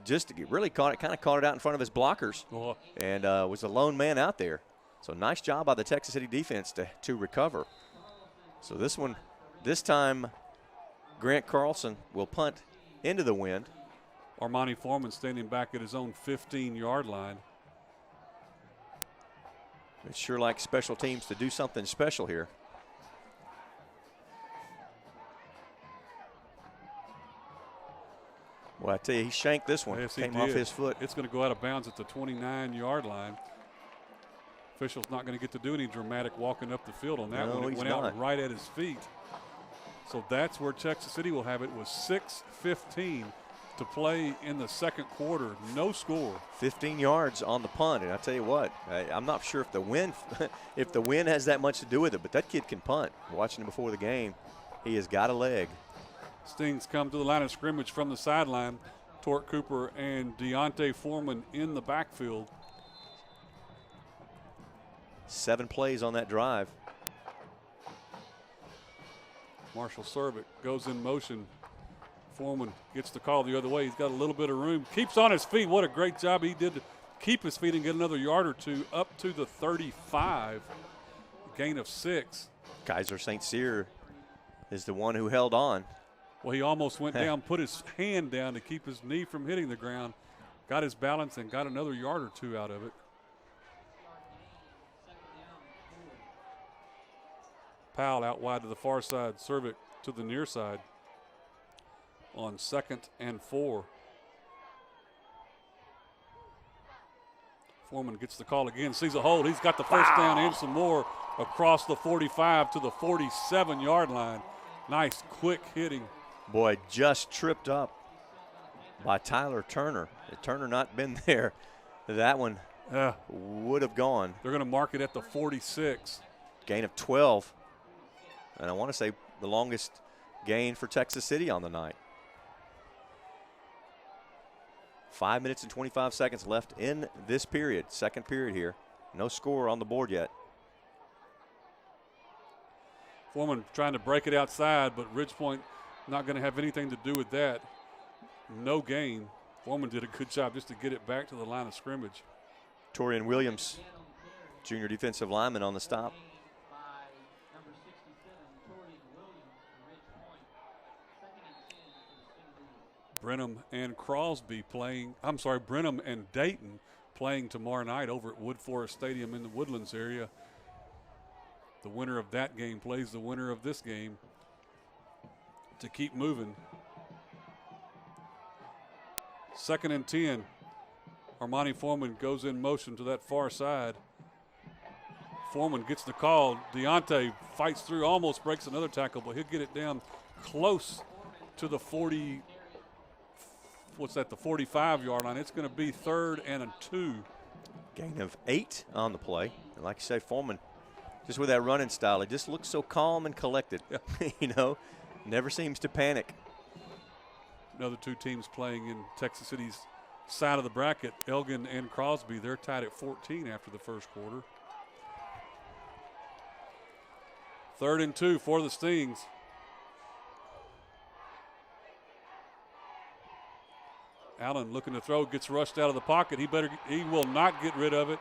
just really caught it out in front of his blockers, and was a lone man out there. So nice job by the Texas City defense to recover. So this time, Grant Carlson will punt into the wind. Armani Foreman standing back at his own 15-yard line. It's sure like special teams to do something special here. Well, I tell you, he shanked this one. Yes, came off his foot. It's going to go out of bounds at the 29-yard line. Official's not going to get to do any dramatic walking up the field on that one. It went out right at his feet. So that's where Texas City will have it with 6:15 to play in the second quarter. No score. 15 yards on the punt, and I tell you what, I'm not sure if the wind has that much to do with it, but that kid can punt. Watching him before the game, he has got a leg. Stings come to the line of scrimmage from the sideline. Torque Cooper and Deontay Foreman in the backfield. 7 plays on that drive. Marshall Servick goes in motion. Foreman gets the call the other way. He's got a little bit of room. Keeps on his feet. What a great job he did to keep his feet and get another yard or two up to the 35. Gain of 6. Kaiser St. Cyr is the one who held on. Well, he almost went down, put his hand down to keep his knee from hitting the ground. Got his balance and got another yard or two out of it. Powell out wide to the far side. Servick to the near side on 2nd and 4. Foreman gets the call again, sees a hold. He's got the first down and some more across the 45 to the 47-yard line. Nice, quick hitting. Boy, just tripped up by Tyler Turner. Had Turner not been there, that one would have gone. They're going to mark it at the 46. Gain of 12. And I want to say the longest gain for Texas City on the night. 5 minutes and 25 seconds left in this period, second period here. No score on the board yet. Foreman trying to break it outside, but RidgePoint not going to have anything to do with that. No gain. Foreman did a good job just to get it back to the line of scrimmage. Torian Williams, junior defensive lineman, on the stop. Brenham and Brenham and Dayton playing tomorrow night over at Wood Forest Stadium in the Woodlands area. The winner of that game plays the winner of this game to keep moving. 2nd and 10. Armani Foreman goes in motion to that far side. Foreman gets the call. Deontay fights through, almost breaks another tackle, but he'll get it down close to the 40. What's that, the 45-yard line. It's going to be 3rd and 2. Gain of 8 on the play. And like you say, Foreman, just with that running style, he just looks so calm and collected. Yeah. Never seems to panic. Another 2 teams playing in Texas City's side of the bracket, Elgin and Crosby. They're tied at 14 after the first quarter. 3rd and 2 for the Stings. Allen looking to throw, gets rushed out of the pocket. He will not get rid of it,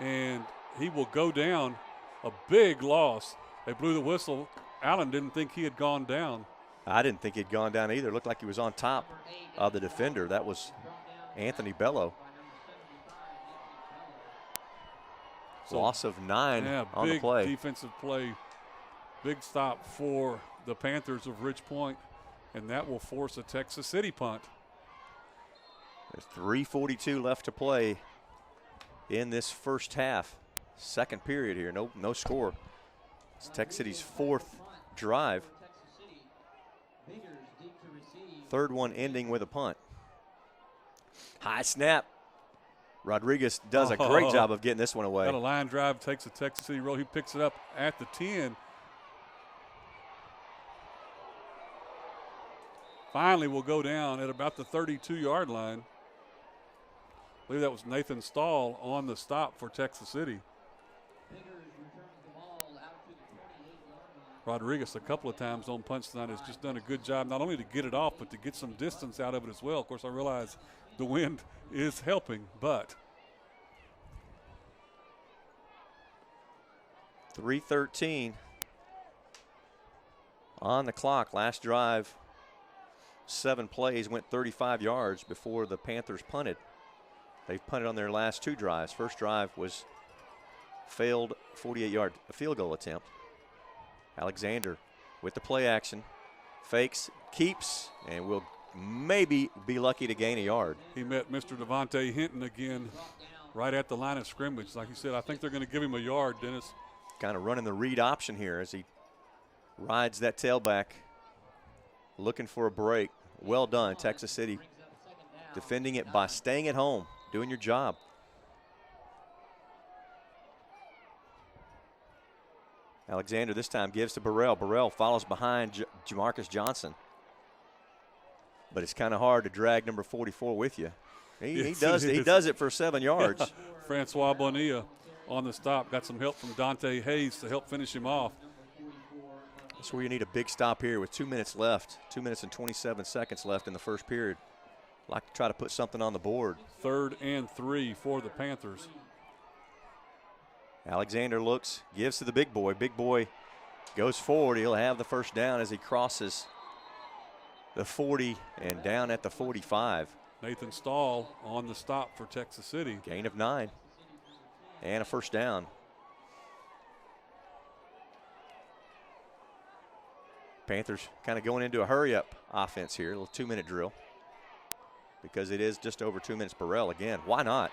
and he will go down. A big loss. They blew the whistle. Allen didn't think he had gone down. I didn't think he'd gone down either. It looked like he was on top of the defender. That was Anthony Bello. So, loss of 9 on the play. Big defensive play. Big stop for the Panthers of Ridgepoint, and that will force a Texas City punt. There's 3:42 left to play in this first half. Second period here, no score. It's Texas City's 4th drive. 3rd one ending with a punt. High snap. Rodriguez does a great job of getting this one away. Got a line drive, takes a Texas City roll. He picks it up at the 10. Finally will go down at about the 32-yard line. I believe that was Nathan Stahl on the stop for Texas City. Rodriguez a couple of times on punch tonight has just done a good job not only to get it off but to get some distance out of it as well. Of course, I realize the wind is helping, but 3:13 on the clock. Last drive, 7 plays, went 35 yards before the Panthers punted. They've punted on their last 2 drives. First drive was failed 48-yard field goal attempt. Alexander with the play action, fakes, keeps, and will maybe be lucky to gain a yard. He met Mr. Devontae Hinton again right at the line of scrimmage. Like you said, I think they're going to give him a yard, Dennis. Kind of running the read option here as he rides that tailback, looking for a break. Well done, Texas City, defending it by staying at home, doing your job. Alexander this time gives to Burrell. Burrell follows behind Jamarcus Johnson. But it's kind of hard to drag number 44 with you. He does it for 7 yards. Yeah. Francois Bonilla on the stop. Got some help from Dante Hayes to help finish him off. That's where you need a big stop here with 2 minutes left. 2 minutes and 27 seconds left in the first period. Like to try to put something on the board. 3rd and 3 for the Panthers. Alexander looks, gives to the big boy. Big boy goes forward. He'll have the first down as he crosses the 40 and down at the 45. Nathan Stahl on the stop for Texas City. Gain of 9 and a first down. Panthers kind of going into a hurry-up offense here, a little 2-minute drill because it is just over 2 minutes. Burrell again. Why not?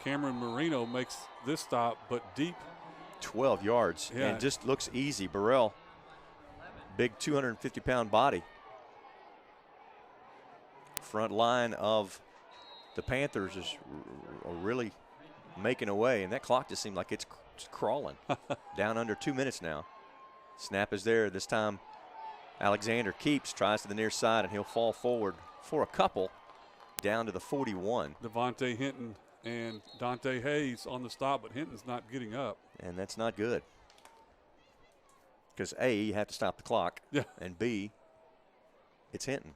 Cameron Marino makes this stop, but deep. 12 yards, and just looks easy. Burrell, big 250-pound body. Front line of the Panthers is really making away, and that clock just seemed like it's crawling. Down under 2 minutes now. Snap is there. This time Alexander keeps, tries to the near side, and he'll fall forward for a couple down to the 41. Devontae Hinton and Dante Hayes on the stop, but Hinton's not getting up. And that's not good. Because A, you have to stop the clock, and B, it's Hinton.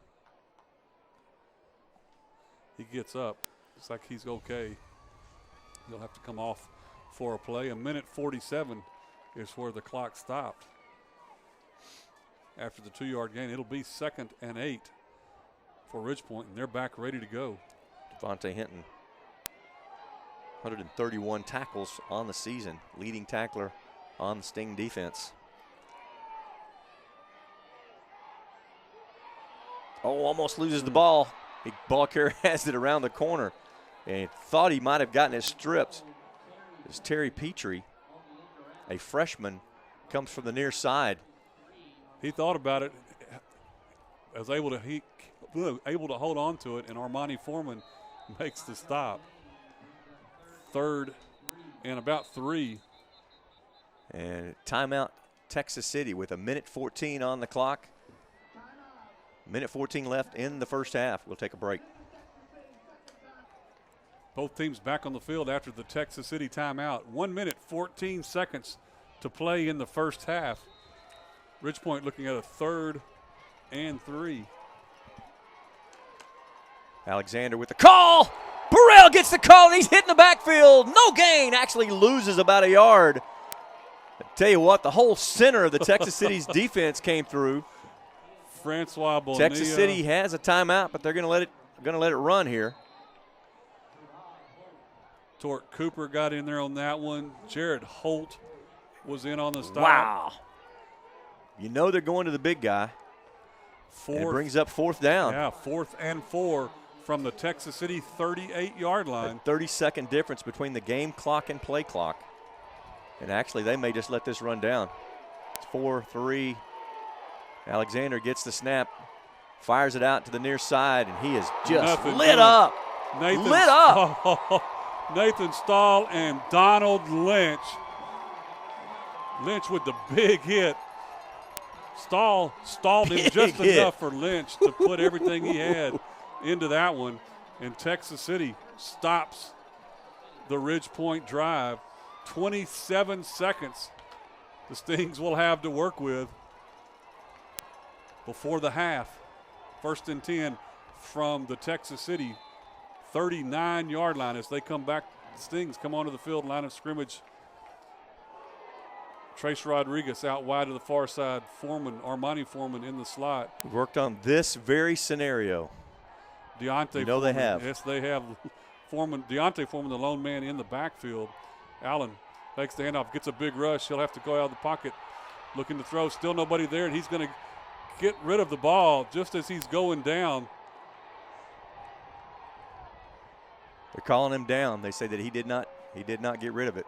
He gets up. Looks like he's okay. He'll have to come off for a play. 1:47 is where the clock stopped. After the 2-yard gain, it'll be 2nd and 8 for Ridgepoint, and they're back ready to go. Devontae Hinton, 131 tackles on the season, leading tackler on the Sting defense. Oh, almost loses the ball. The ball carrier has it around the corner, and thought he might have gotten it stripped. It's Terry Petrie, a freshman, comes from the near side. He thought about it, was able to hold on to it, and Armani Foreman makes the stop. 3rd and about 3. And timeout Texas City with 1:14 on the clock. 1:14 left in the first half. We'll take a break. Both teams back on the field after the Texas City timeout. 1:14 to play in the first half. Ridgepoint looking at a 3rd and 3. Alexander with the call. Burrell gets the call, and he's hitting the backfield. No gain. Actually loses about a yard. I tell you what, the whole center of the Texas City's defense came through. Francois Bonilla. Texas City has a timeout, but they're going to let it run here. Tort Cooper got in there on that one. Jared Holt was in on the stop. Wow. You know they're going to the big guy. It brings up 4th down. Yeah, 4th and 4 from the Texas City 38-yard line. A 30-second difference between the game clock and play clock. And actually, they may just let this run down. It's 4-3. Alexander gets the snap, fires it out to the near side, and he is just lit up. Lit up. Nathan Stahl and Donald Lynch. Lynch with the big hit. Stahl stalled him just enough for Lynch to put everything he had into that one. And Texas City stops the Ridgepoint drive. 27 seconds the Stings will have to work with before the half. 1st and 10 from the Texas City 39-yard line as they come back. Stings come onto the field, line of scrimmage. Trace Rodriguez out wide to the far side. Armani Foreman in the slot. We've worked on this very scenario. Deontay Foreman. They have. Yes, they have. Deontay Foreman, the lone man in the backfield. Allen takes the handoff, gets a big rush. He'll have to go out of the pocket, looking to throw. Still nobody there, and he's going to get rid of the ball just as he's going down. They're calling him down. They say that he did not get rid of it.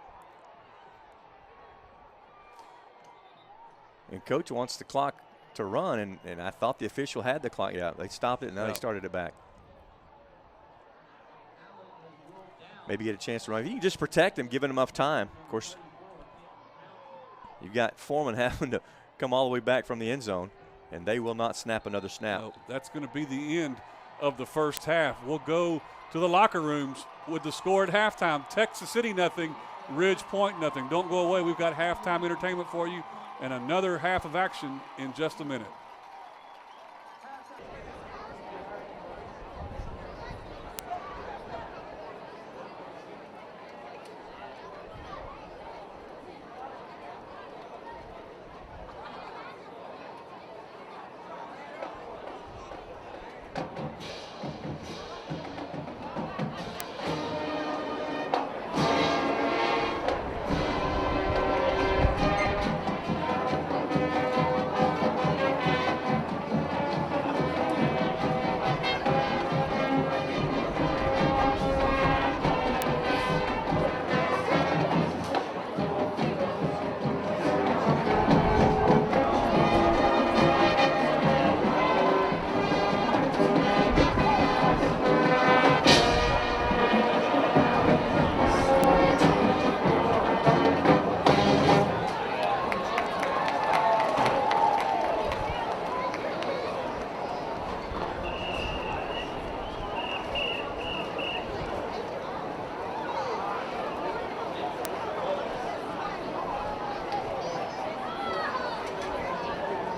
And Coach wants the clock to run, and I thought the official had the clock. Yeah, they stopped it, and now they started it back. Maybe get a chance to run. If you can just protect him, give him enough time. Of course, you've got Foreman having to come all the way back from the end zone, and they will not snap another snap. No, that's going to be the end of the first half. We'll go to the locker rooms with the score at halftime. Texas City nothing, Ridgepoint nothing. Don't go away. We've got halftime entertainment for you and another half of action in just a minute.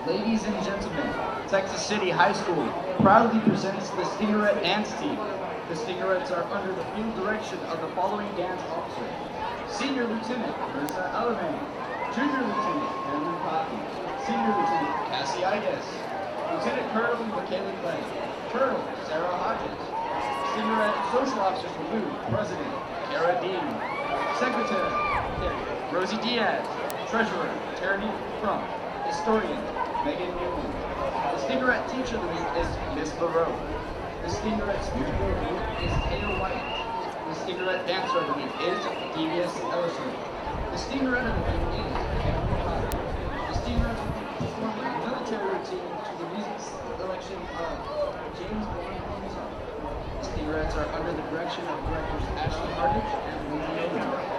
Ladies and gentlemen, Texas City High School proudly presents the Stinger Dance Team. The Stingerettes are under the field direction of the following dance officers. Senior Lieutenant Marissa Ellerman, Junior Lieutenant Cameron Cotton, Senior Lieutenant Cassie Ides, Lieutenant Colonel Michaela Clay, Colonel Sarah Hodges, Stingerette Social Officer for Blue, President Kara Dean, Secretary Rosie Diaz, Treasurer Tierney Crump, Historian Megan Newman. The Stingerette Teacher of the Week is Miss Barrow. The Stingerette Speaker of the Week is Taylor White. The Stingerette Dancer of the Week is Devious Ellison. The Stingerette of the Week is Cameron Potter. The Stingerette of the Week performed a military routine to the music selection of James Bond. The Stingerettes are under the direction of directors Ashley Hardage and Lindsay Owen.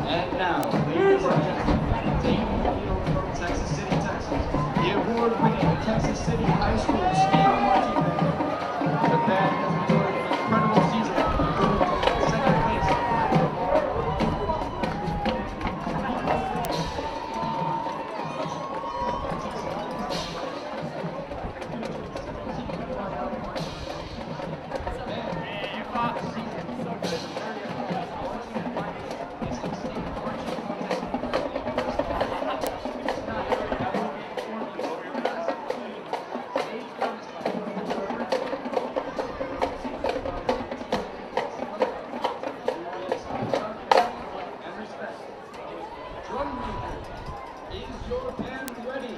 And now, ladies and gentlemen, taking the field from Texas City, Texas, the award-winning Texas City High School Steel Marching Band. The band has enjoyed an incredible season, including second place. Drum major, is your band ready?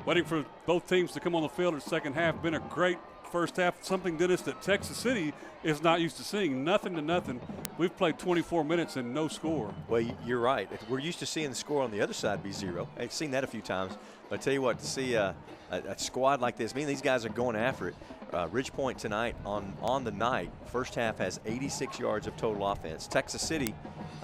Waiting for both teams to come on the field in the second half. Been a great first half, something, Dennis, that Texas City is not used to seeing. Nothing to nothing. We've played 24 minutes and no score. Well, you're right. We're used to seeing the score on the other side be 0. I've seen that a few times. But I tell you what, to see a squad like this, these guys are going after it. Ridgepoint tonight on the night, first half has 86 yards of total offense. Texas City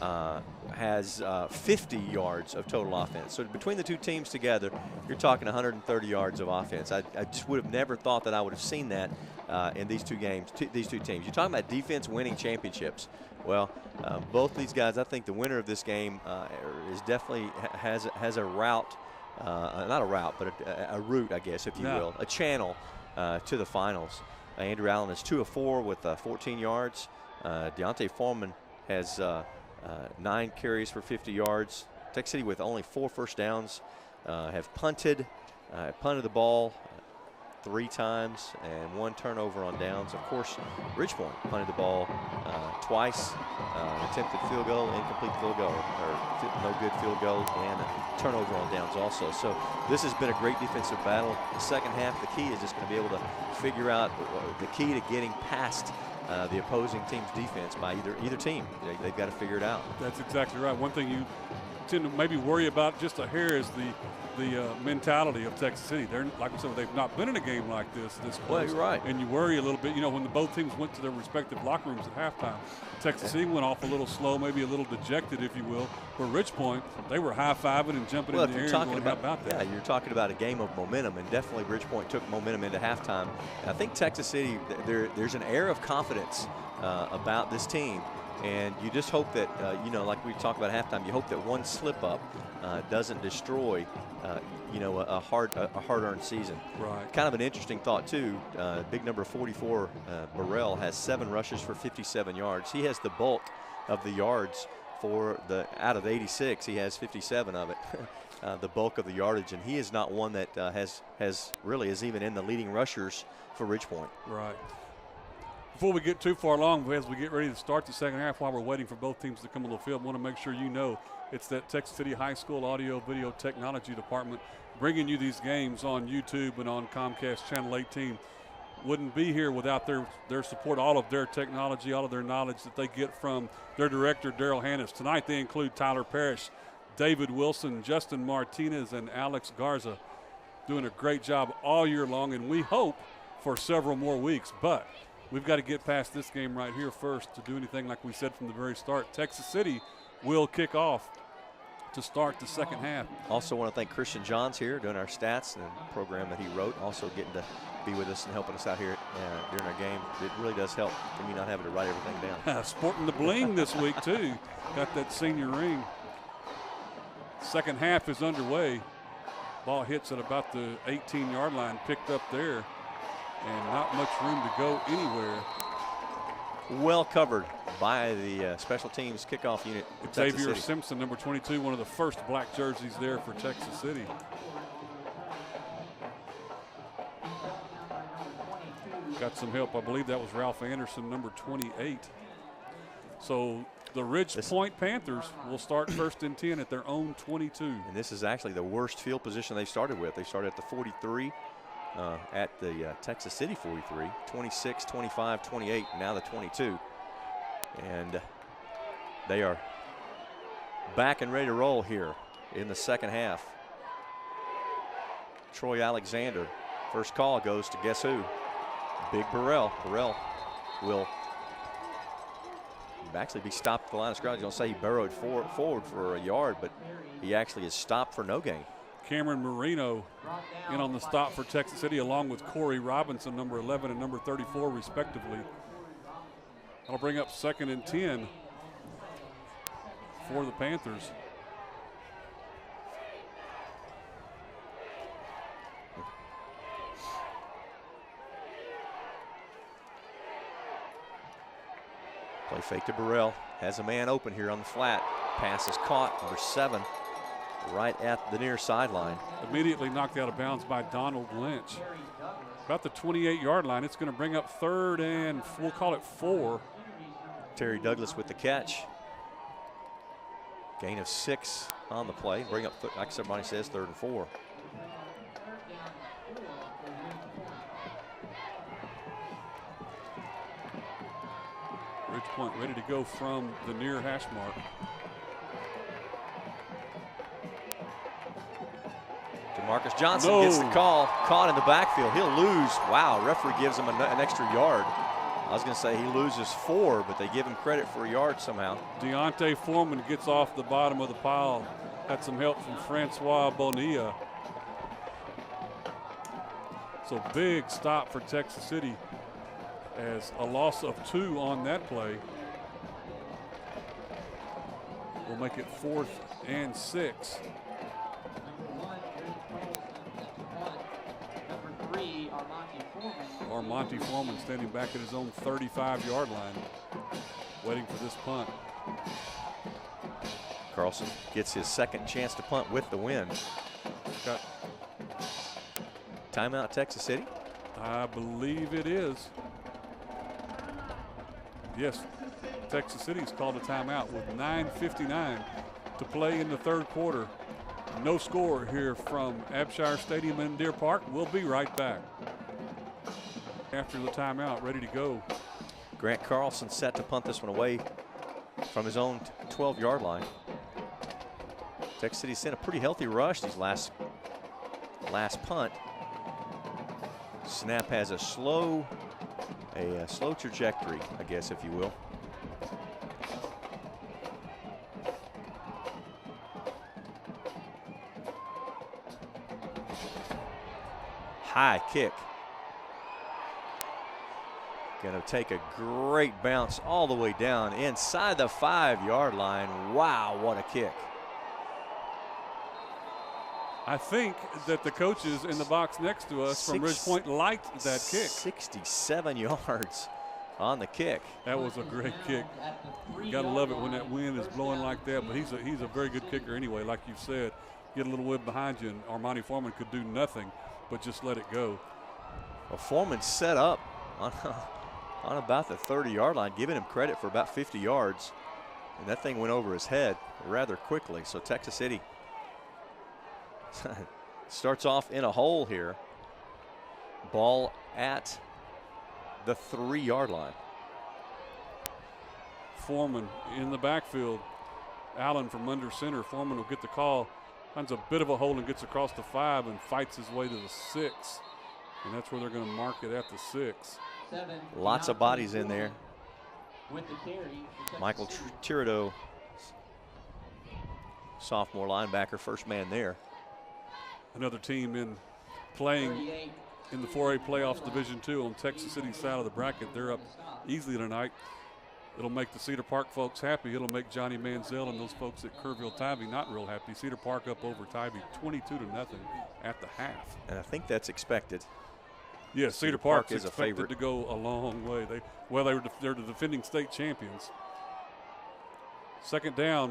has 50 yards of total offense. So between the two teams together, you're talking 130 yards of offense. I just would have never thought that I would have seen that in these two games, these two teams. You're talking about defense winning championships. Well, both these guys, I think the winner of this game is definitely has a route, not a route, but a route, I guess, if you will, a channel to the finals. Andrew Allen is 2 of 4 with 14 yards. Deontay Foreman has 9 carries for 50 yards. Texas City with only 4 first downs, have punted the ball 3 times and 1 turnover on downs. Of course, Ridgepoint punted the ball twice, attempted field goal, incomplete field goal, or no good field goal, and a turnover on downs also. So this has been a great defensive battle. The second half, the key is just going to be able to figure out the key to getting past the opposing team's defense by either team. They've got to figure it out. That's exactly right. One thing you tend to maybe worry about just a hair is the mentality of Texas City. They're, like I said, they've not been in a game like this close. Well, you're right. And you worry a little bit. When both teams went to their respective locker rooms at halftime, Texas City went off a little slow, maybe a little dejected, if you will. Where Ridgepoint, they were high-fiving and jumping in the air and going, how about that? Yeah, you're talking about a game of momentum, and definitely Ridgepoint took momentum into halftime. And I think Texas City, there's an air of confidence about this team. And you just hope that, like we talked about at halftime, you hope that one slip-up doesn't destroy, a hard-earned season. Right. Kind of an interesting thought, too. Big number 44, Burrell, has 7 rushes for 57 yards. He has the bulk of the yards out of the 86. He has 57 of it, the bulk of the yardage. And he is not one that is even in the leading rushers for Ridgepoint. Right. Before we get too far along, as we get ready to start the second half, while we're waiting for both teams to come on the field, I want to make sure you know it's that Texas City High School Audio Video Technology Department bringing you these games on YouTube and on Comcast Channel 18. Wouldn't be here without their support, all of their technology, all of their knowledge that they get from their director, Daryl Hannis. Tonight they include Tyler Parrish, David Wilson, Justin Martinez, and Alex Garza, doing a great job all year long, and we hope for several more weeks. But we've got to get past this game right here first to do anything like we said from the very start. Texas City will kick off to start the second half. Also want to thank Christian Johns here doing our stats and the program that he wrote, also getting to be with us and helping us out here during our game. It really does help for me not having to write everything down. Sporting the bling this week, too. Got that senior ring. Second half is underway. Ball hits at about the 18-yard line, picked up there. And not much room to go anywhere. Well covered by the special teams kickoff unit. Xavier Simpson, number 22, one of the first black jerseys there for Texas City. Got some help. I believe that was Ralph Anderson, number 28. So the Ridgepoint Panthers will start first and 10 at their own 22. And this is actually the worst field position they started with. They started at the 43. At the Texas City 43, 26, 25, 28, now the 22. And they are back and ready to roll here in the second half. Troy Alexander, first call goes to guess who? Big Burrell. Burrell will actually be stopped at the line of scrimmage. Don't say he burrowed forward for a yard, but he actually is stopped for no gain. Cameron Marino in on the stop for Texas City, along with Corey Robinson, number 11 and number 34, respectively. That'll bring up second and 10 for the Panthers. Play fake to Burrell. Has a man open here on the flat. Pass is caught, number 7. Right at the near sideline. Immediately knocked out of bounds by Donald Lynch. About the 28-yard line. It's going to bring up third and we'll call it 4. Terry Douglas with the catch. Gain of 6 on the play. Bring up, like somebody says, third and 4. Ridgepoint ready to go from the near hash mark. DeMarcus Johnson gets the call, caught in the backfield. He'll lose. Wow, referee gives him an extra yard. I was going to say he loses 4, but they give him credit for a yard somehow. Deontay Foreman gets off the bottom of the pile. Had some help from Francois Bonilla. So big stop for Texas City as a loss of 2 on that play will make it 4th and 6. Armonte Foreman standing back at his own 35-yard line, waiting for this punt. Carlson gets his second chance to punt with the win. Got timeout, Texas City? I believe it is. Yes, Texas City's called a timeout with 9:59 to play in the third quarter. No score here from Abshire Stadium in Deer Park. We'll be right back after the timeout, ready to go. Grant Carlson set to punt this one away from his own 12-yard line. Texas City sent a pretty healthy rush these last punt. Snap has a slow trajectory, I guess, if you will. High kick. Going to take a great bounce all the way down inside the 5-yard line. Wow, what a kick. I think that the coaches in the box next to us from Ridgepoint liked that kick. 67 yards on the kick. That was a great kick. You got to love it when that wind is blowing like that, but he's a very good kicker anyway, like you said. Get a little wind behind you, and Armonte Foreman could do nothing but just let it go. Well, Foreman set up on about the 30-yard line, giving him credit for about 50 yards, and that thing went over his head rather quickly. So Texas City starts off in a hole here. Ball at the 3-yard line. Foreman in the backfield. Allen from under center. Foreman will get the call. Finds a bit of a hole and gets across the 5 and fights his way to the 6. And that's where they're going to mark it at the 6. Lots of bodies in there. Michael Tirado, sophomore linebacker, first man there. Another team in playing in the 4A playoffs Division II on Texas City's side of the bracket. They're up easily tonight. It'll make the Cedar Park folks happy. It'll make Johnny Manziel and those folks at Kerrville-Tybee not real happy. Cedar Park up over Tybee 22-0 at the half. And I think that's expected. Yes, Cedar Park is a favorite to go a long way. They're the defending state champions. Second down.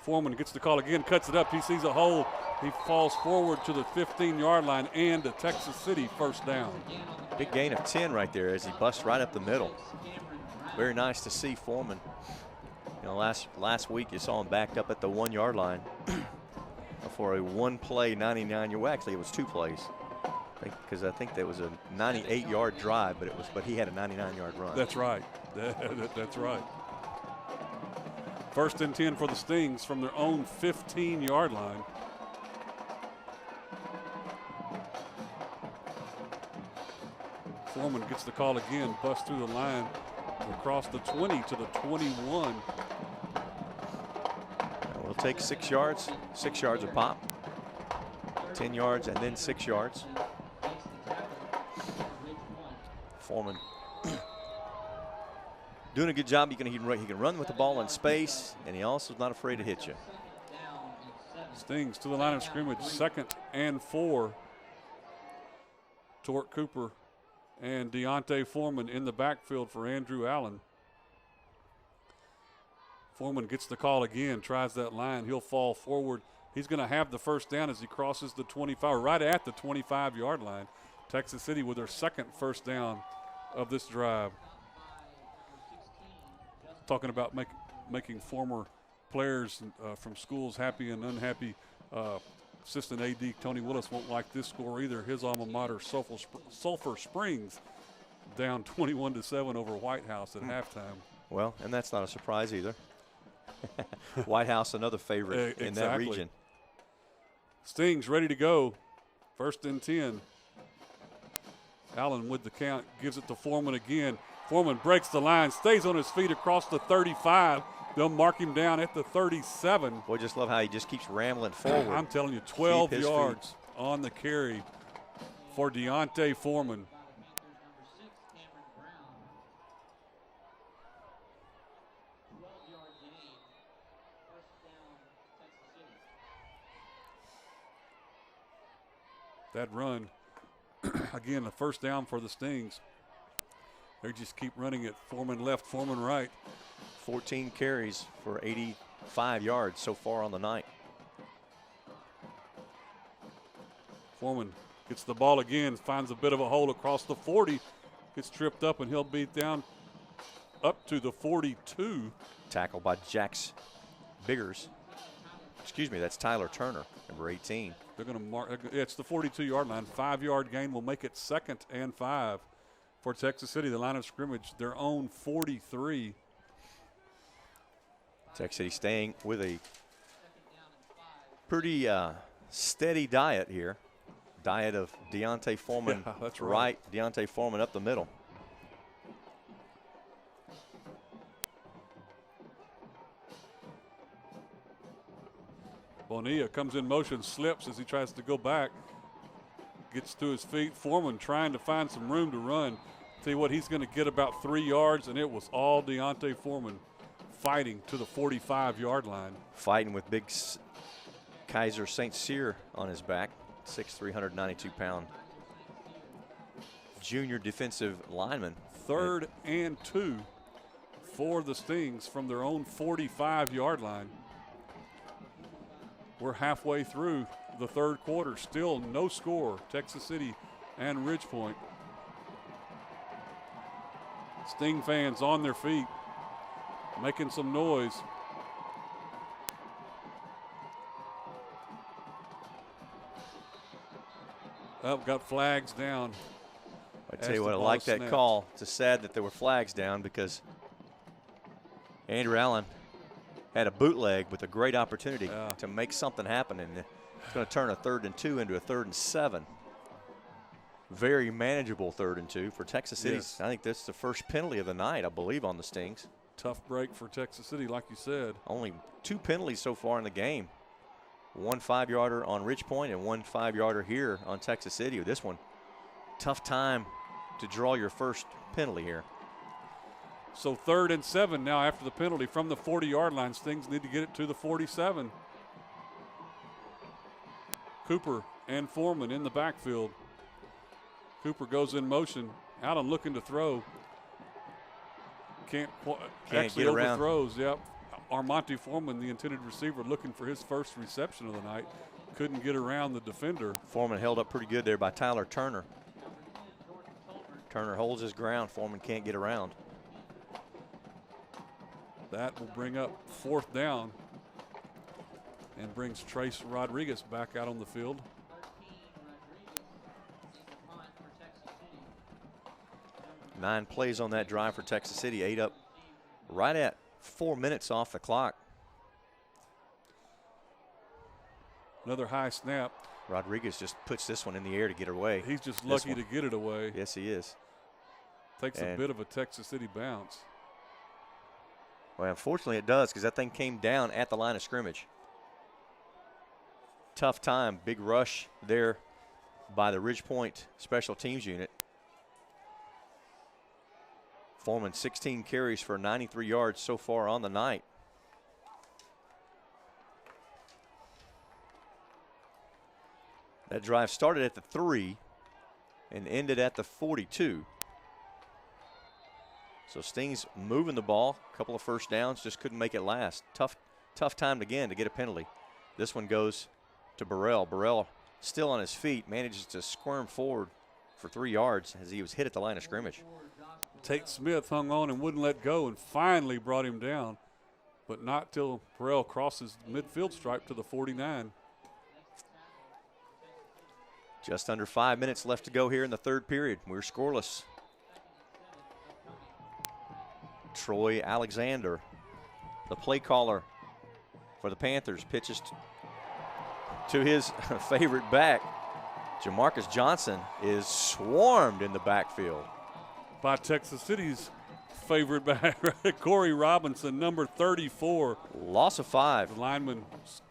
Foreman gets the call again, cuts it up. He sees a hole. He falls forward to the 15-yard line and the Texas City first down. Big gain of 10 right there as he busts right up the middle. Very nice to see Foreman. You know, last week you saw him backed up at the 1-yard line for a one-play 99-yard. Well, actually, it was 2 plays. Because I think there was a 98-yard drive, but he had a 99-yard run. That's right. That's right. First and 10 for the Stings from their own 15-yard line. Foreman gets the call again, busts through the line, across the 20 to the 21. We'll take 6 yards, 6 yards a pop. 10 yards and then 6 yards. Foreman doing a good job. He can run with the ball in space, and he also is not afraid to hit you. Stings to the line of scrimmage, 2nd and 4. Torque Cooper and Deontay Foreman in the backfield for Andrew Allen. Foreman gets the call again, tries that line. He'll fall forward. He's going to have the first down as he crosses the 25, right at the 25-yard line. Texas City with their second first down of this drive. Talking about making former players from schools happy and unhappy. Assistant AD Tony Willis won't like this score either. His alma mater, Sulphur Springs, down 21-7 over White House at halftime. Well, and that's not a surprise either. White House, another favorite in that region. Stings ready to go. 1st and 10. Allen with the count, gives it to Foreman again. Foreman breaks the line, stays on his feet across the 35. They'll mark him down at the 37. Boy, just love how he just keeps rambling forward. I'm telling you, 12 yards on the carry for Deontay Foreman. That run, again, a 1st down for the Stings. They just keep running it. Foreman left, Foreman right. 14 carries for 85 yards so far on the night. Foreman gets the ball again, finds a bit of a hole across the 40. Gets tripped up, and he'll be down up to the 42. Tackled by Jax Biggers. Excuse me, that's Tyler Turner, number 18. They're going to mark. It's the 42-yard line. 5-yard gain will make it 2nd and 5 for Texas City. The line of scrimmage, their own 43. Texas City staying with a pretty steady diet here. Diet of Deontay Foreman that's right. Deontay Foreman up the middle. Bonilla comes in motion, slips as he tries to go back. Gets to his feet. Foreman trying to find some room to run. Tell you what, he's going to get about 3 yards, and it was all Deontay Foreman fighting to the 45-yard line. Fighting with big Kaiser St. Cyr on his back, 6'3", 192-pound junior defensive lineman. 3rd and 2 for the Stings from their own 45-yard line. We're halfway through the 3rd quarter. Still no score, Texas City and Ridgepoint. Sting fans on their feet, making some noise. Got flags down. I tell you what, I like that call. It's sad that there were flags down because Andrew Allen had a bootleg with a great opportunity to make something happen, and it's going to turn a 3rd and 2 into a 3rd and 7. Very manageable 3rd and 2 for Texas City. Yes. I think that's the first penalty of the night, I believe, on the Stings. Tough break for Texas City, like you said. Only 2 penalties so far in the game. 1 5-yarder on Ridgepoint and 1 5-yarder here on Texas City. This one, tough time to draw your first penalty here. So 3rd and 7 now after the penalty from the 40-yard line. Stings need to get it to the 47. Cooper and Foreman in the backfield. Cooper goes in motion. Allen looking to throw. Can't actually get around. Overthrows. Yep. Armonte Foreman, the intended receiver, looking for his first reception of the night. Couldn't get around the defender. Foreman held up pretty good there by Tyler Turner. Turner holds his ground. Foreman can't get around. That will bring up 4th down and brings Trace Rodriguez back out on the field. Nine plays on that drive for Texas City. 8 up right at 4 minutes off the clock. Another high snap. Rodriguez just puts this one in the air to get away. He's just lucky to get it away. Yes, he is. Takes a bit of a Texas City bounce. Well, unfortunately it does because that thing came down at the line of scrimmage. Tough time. Big rush there by the Ridgepoint special teams unit. Foreman 16 carries for 93 yards so far on the night. That drive started at the 3 and ended at the 42. So Stings moving the ball, a couple of first downs, just couldn't make it last. Tough time again to get a penalty. This one goes to Burrell. Burrell still on his feet, manages to squirm forward for 3 yards as he was hit at the line of scrimmage. Tate Smith hung on and wouldn't let go and finally brought him down, but not till Burrell crosses the midfield stripe to the 49. Just under 5 minutes left to go here in the third period. We're scoreless. Troy Alexander, the play caller for the Panthers, pitches to his favorite back. Jamarcus Johnson is swarmed in the backfield by Texas City's favorite back, Corey Robinson, number 34. Loss of 5. The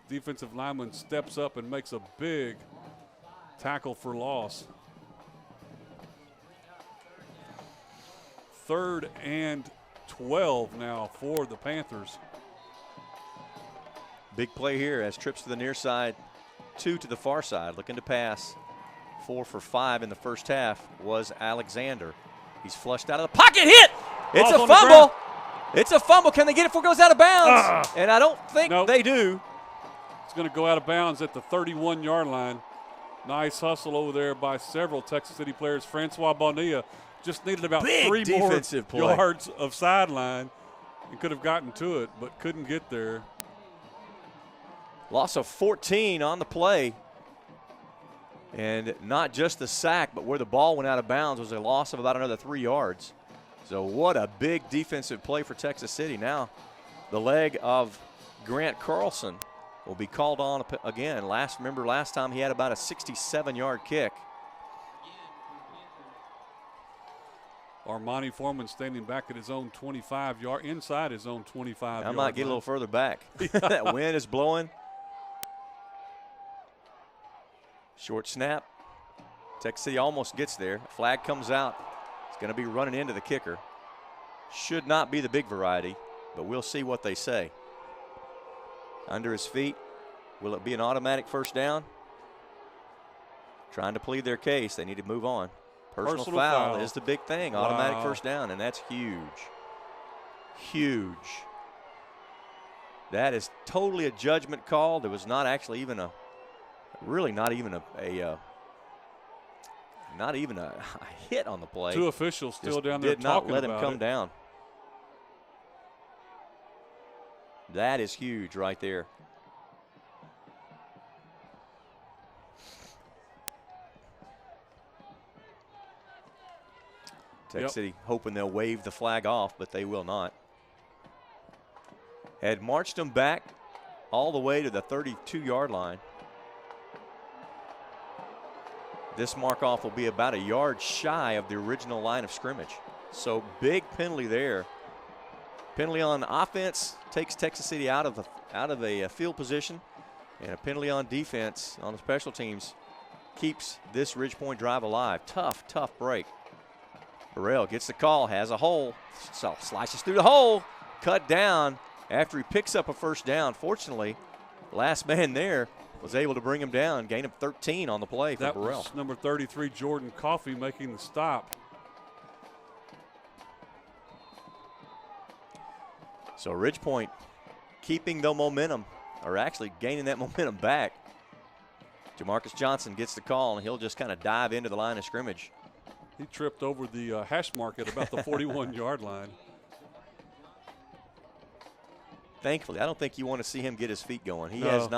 defensive lineman steps up and makes a big tackle for loss. 3rd and 12 now for the Panthers. Big play here as trips to the near side, 2 to the far side, looking to pass. 4 for 5 in the first half was Alexander. He's flushed out of the pocket, hit! It's a fumble! It's a fumble. Can they get it before it goes out of bounds? And I don't think they do. It's going to go out of bounds at the 31-yard line. Nice hustle over there by several Texas City players. Francois Bonilla just needed about 3 more yards of sideline and could have gotten to it, but couldn't get there. Loss of 14 on the play. And not just the sack, but where the ball went out of bounds was a loss of about another 3 yards. So what a big defensive play for Texas City. Now the leg of Grant Carlson will be called on again. Remember last time he had about a 67-yard kick. Armani Foreman standing back at his own 25-yard, inside his own 25-yard. I might get a little further back. That wind is blowing. Short snap. Texas City almost gets there. Flag comes out. It's going to be running into the kicker. Should not be the big variety, but we'll see what they say. Under his feet. Will it be an automatic first down? Trying to plead their case. They need to move on. Personal foul is the big thing. Wow. Automatic first down, and that's huge. Huge. That is totally a judgment call. There was not actually even a hit on the play. 2 officials still down there did not talking let him about come it. down. That is huge right there. Texas City hoping they'll wave the flag off, but they will not. Had marched them back all the way to the 32-yard line. This mark-off will be about a yard shy of the original line of scrimmage. So big penalty there. Penalty on offense takes Texas City out of a field position, and a penalty on defense on the special teams keeps this RidgePoint drive alive. Tough break. Burrell gets the call, has a hole, so slices through the hole, cut down after he picks up a first down. Fortunately, last man there was able to bring him down, gain of 13 on the play for Burrell. That was number 33, Jordan Coffey, making the stop. So RidgePoint keeping the momentum, or actually gaining that momentum back. Jamarcus Johnson gets the call, and he'll just kind of dive into the line of scrimmage. He tripped over the hash mark at about the 41-yard line. Thankfully, I don't think you want to see him get his feet going. He has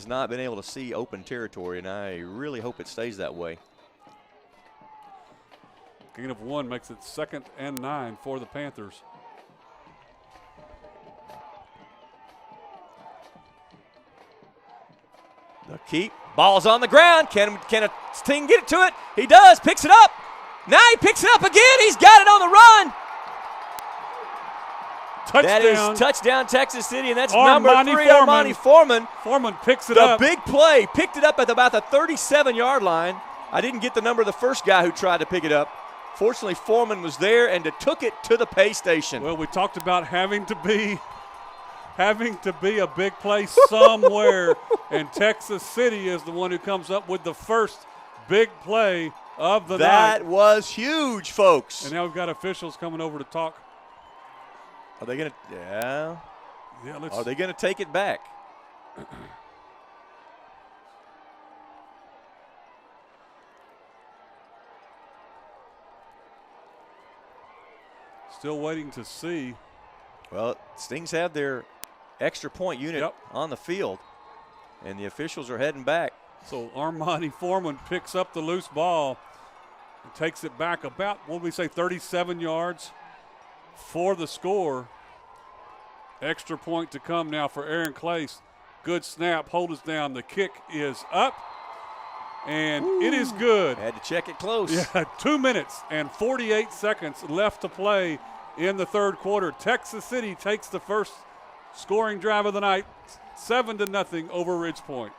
not been able to see open territory, and I really hope it stays that way. Gain of 1 makes it 2nd and 9 for the Panthers. The keep. Ball's on the ground. Can a team get it to it? He does. Picks it up. Now he picks it up again. He's got it on the run. Touchdown. That is touchdown Texas City, and that's Armani number 3, Foreman. Armani Foreman. Foreman picks it up. The big play. Picked it up at about the 37-yard line. I didn't get the number of the first guy who tried to pick it up. Fortunately, Foreman was there and took it to the pay station. Well, we talked about having to be a big play somewhere, and Texas City is the one who comes up with the first big play of the night. That was huge, folks. And now we've got officials coming over to talk. Are they going to? Yeah. Yeah. Are they going to take it back? Still waiting to see. Well, Stings have their extra point unit on the field, and the officials are heading back. So Armani Foreman picks up the loose ball and takes it back about, what did we say, 37 yards for the score. Extra point to come now for Aaron Clace. Good snap, hold us down. The kick is up, and it is good. Had to check it close. Yeah, 2 minutes and 48 seconds left to play in the third quarter. Texas City takes the first scoring drive of the night, 7-0 over Ridge Point.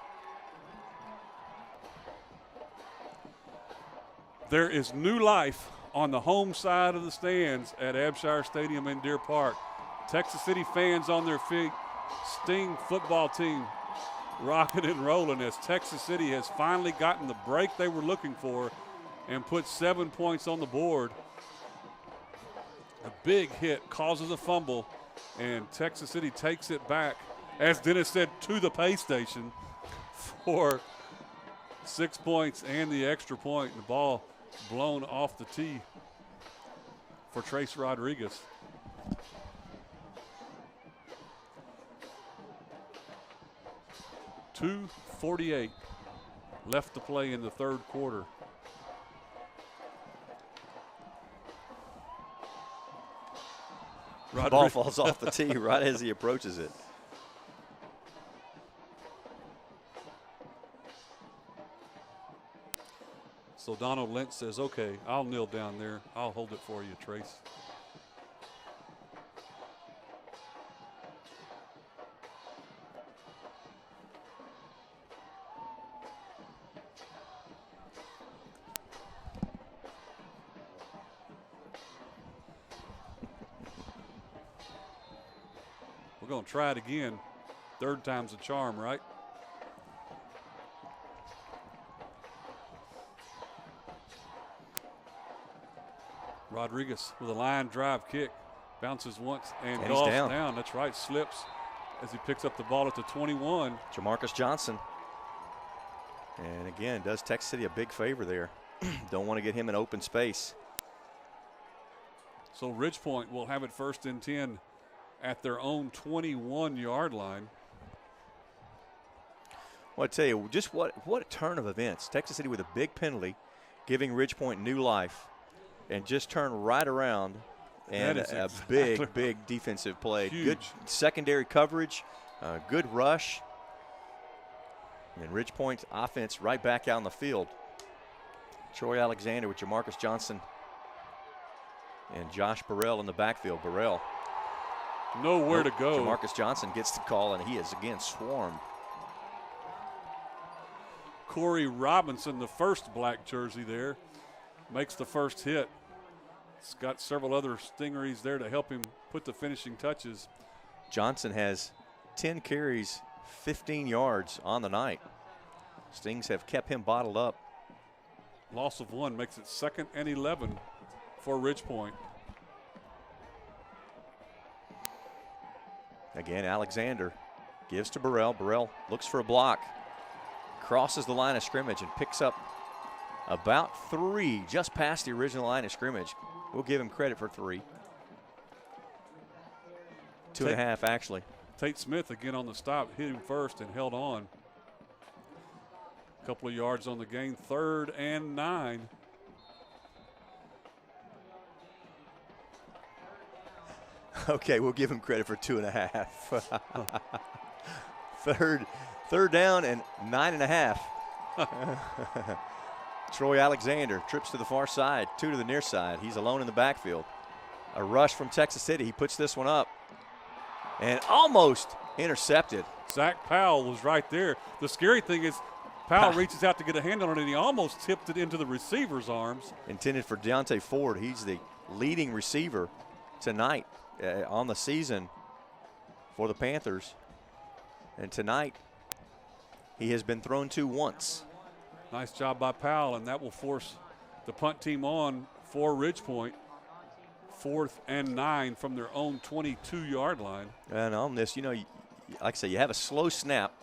There is new life on the home side of the stands at Abshire Stadium in Deer Park. Texas City fans on their feet. Sting football team rocking and rolling as Texas City has finally gotten the break they were looking for and put 7 points on the board. A big hit causes a fumble, and Texas City takes it back, as Dennis said, to the pay station for 6 points and the extra point. The ball blown off the tee for Trace Rodriguez. .248 left to play in the third quarter. The ball falls off the tee right as he approaches it. So Donald Lentz says, okay, I'll kneel down there. I'll hold it for you, Trace. We're going to try it again. Third time's a charm, right? Rodriguez with a line drive kick. Bounces once and goes down. That's right, slips as he picks up the ball at the 21. Jamarcus Johnson. And again, does Texas City a big favor there. Don't want to get him in open space. So Ridge Point will have it 1st and 10 at their own 21-yard line. Well, I tell you, just what a turn of events. Texas City with a big penalty, giving Ridge Point new life, and just turn right around, and a big defensive play. Huge. Good secondary coverage, good rush, and Ridge Point offense right back out on the field. Troy Alexander with Jamarcus Johnson and Josh Burrell in the backfield. Burrell. Nowhere to go. Jamarcus Johnson gets the call, and he is again swarmed. Corey Robinson, the first black jersey there, makes the first hit. He's got several other stingeries there to help him put the finishing touches. Johnson has 10 carries, 15 yards on the night. Stings have kept him bottled up. Loss of 1 makes it 2nd and 11 for Ridge Point. Again, Alexander gives to Burrell. Burrell looks for a block, crosses the line of scrimmage and picks up about 3, just past the original line of scrimmage. We'll give him credit for 3. 2.5 actually. Tate Smith again on the stop, hit him first and held on. A couple of yards on the gain, 3rd and 9. Okay, we'll give him credit for 2.5. third down and 9.5. Troy Alexander trips to the far side, 2 to the near side. He's alone in the backfield. A rush from Texas City. He puts this one up and almost intercepted. Zach Powell was right there. The scary thing is Powell reaches out to get a hand on it, and he almost tipped it into the receiver's arms. Intended for Deontay Ford. He's the leading receiver tonight on the season for the Panthers. And tonight, he has been thrown to once. Nice job by Powell, and that will force the punt team on for Ridge Point. 4th and 9 from their own 22-yard line. And on this, like I say, you have a slow snap,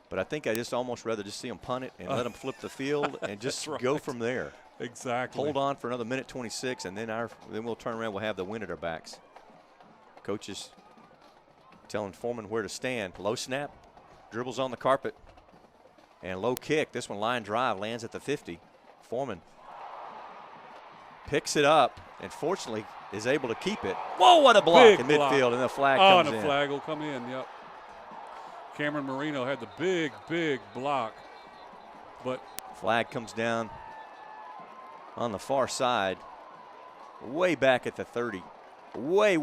but I think I just almost rather just see them punt it and let them flip the field and just go from there. Exactly. Hold on for another minute 26, and then we'll turn around. We'll have the wind at our backs. Coaches telling Foreman where to stand. Low snap, dribbles on the carpet. And low kick. This one line drive lands at the 50. Foreman picks it up and fortunately is able to keep it. Whoa, what a block Big in block. midfield, and the flag Oh, comes and in. the flag will come in, yep. Cameron Marino had the big block. But flag comes down on the far side, way back at the 30. Way,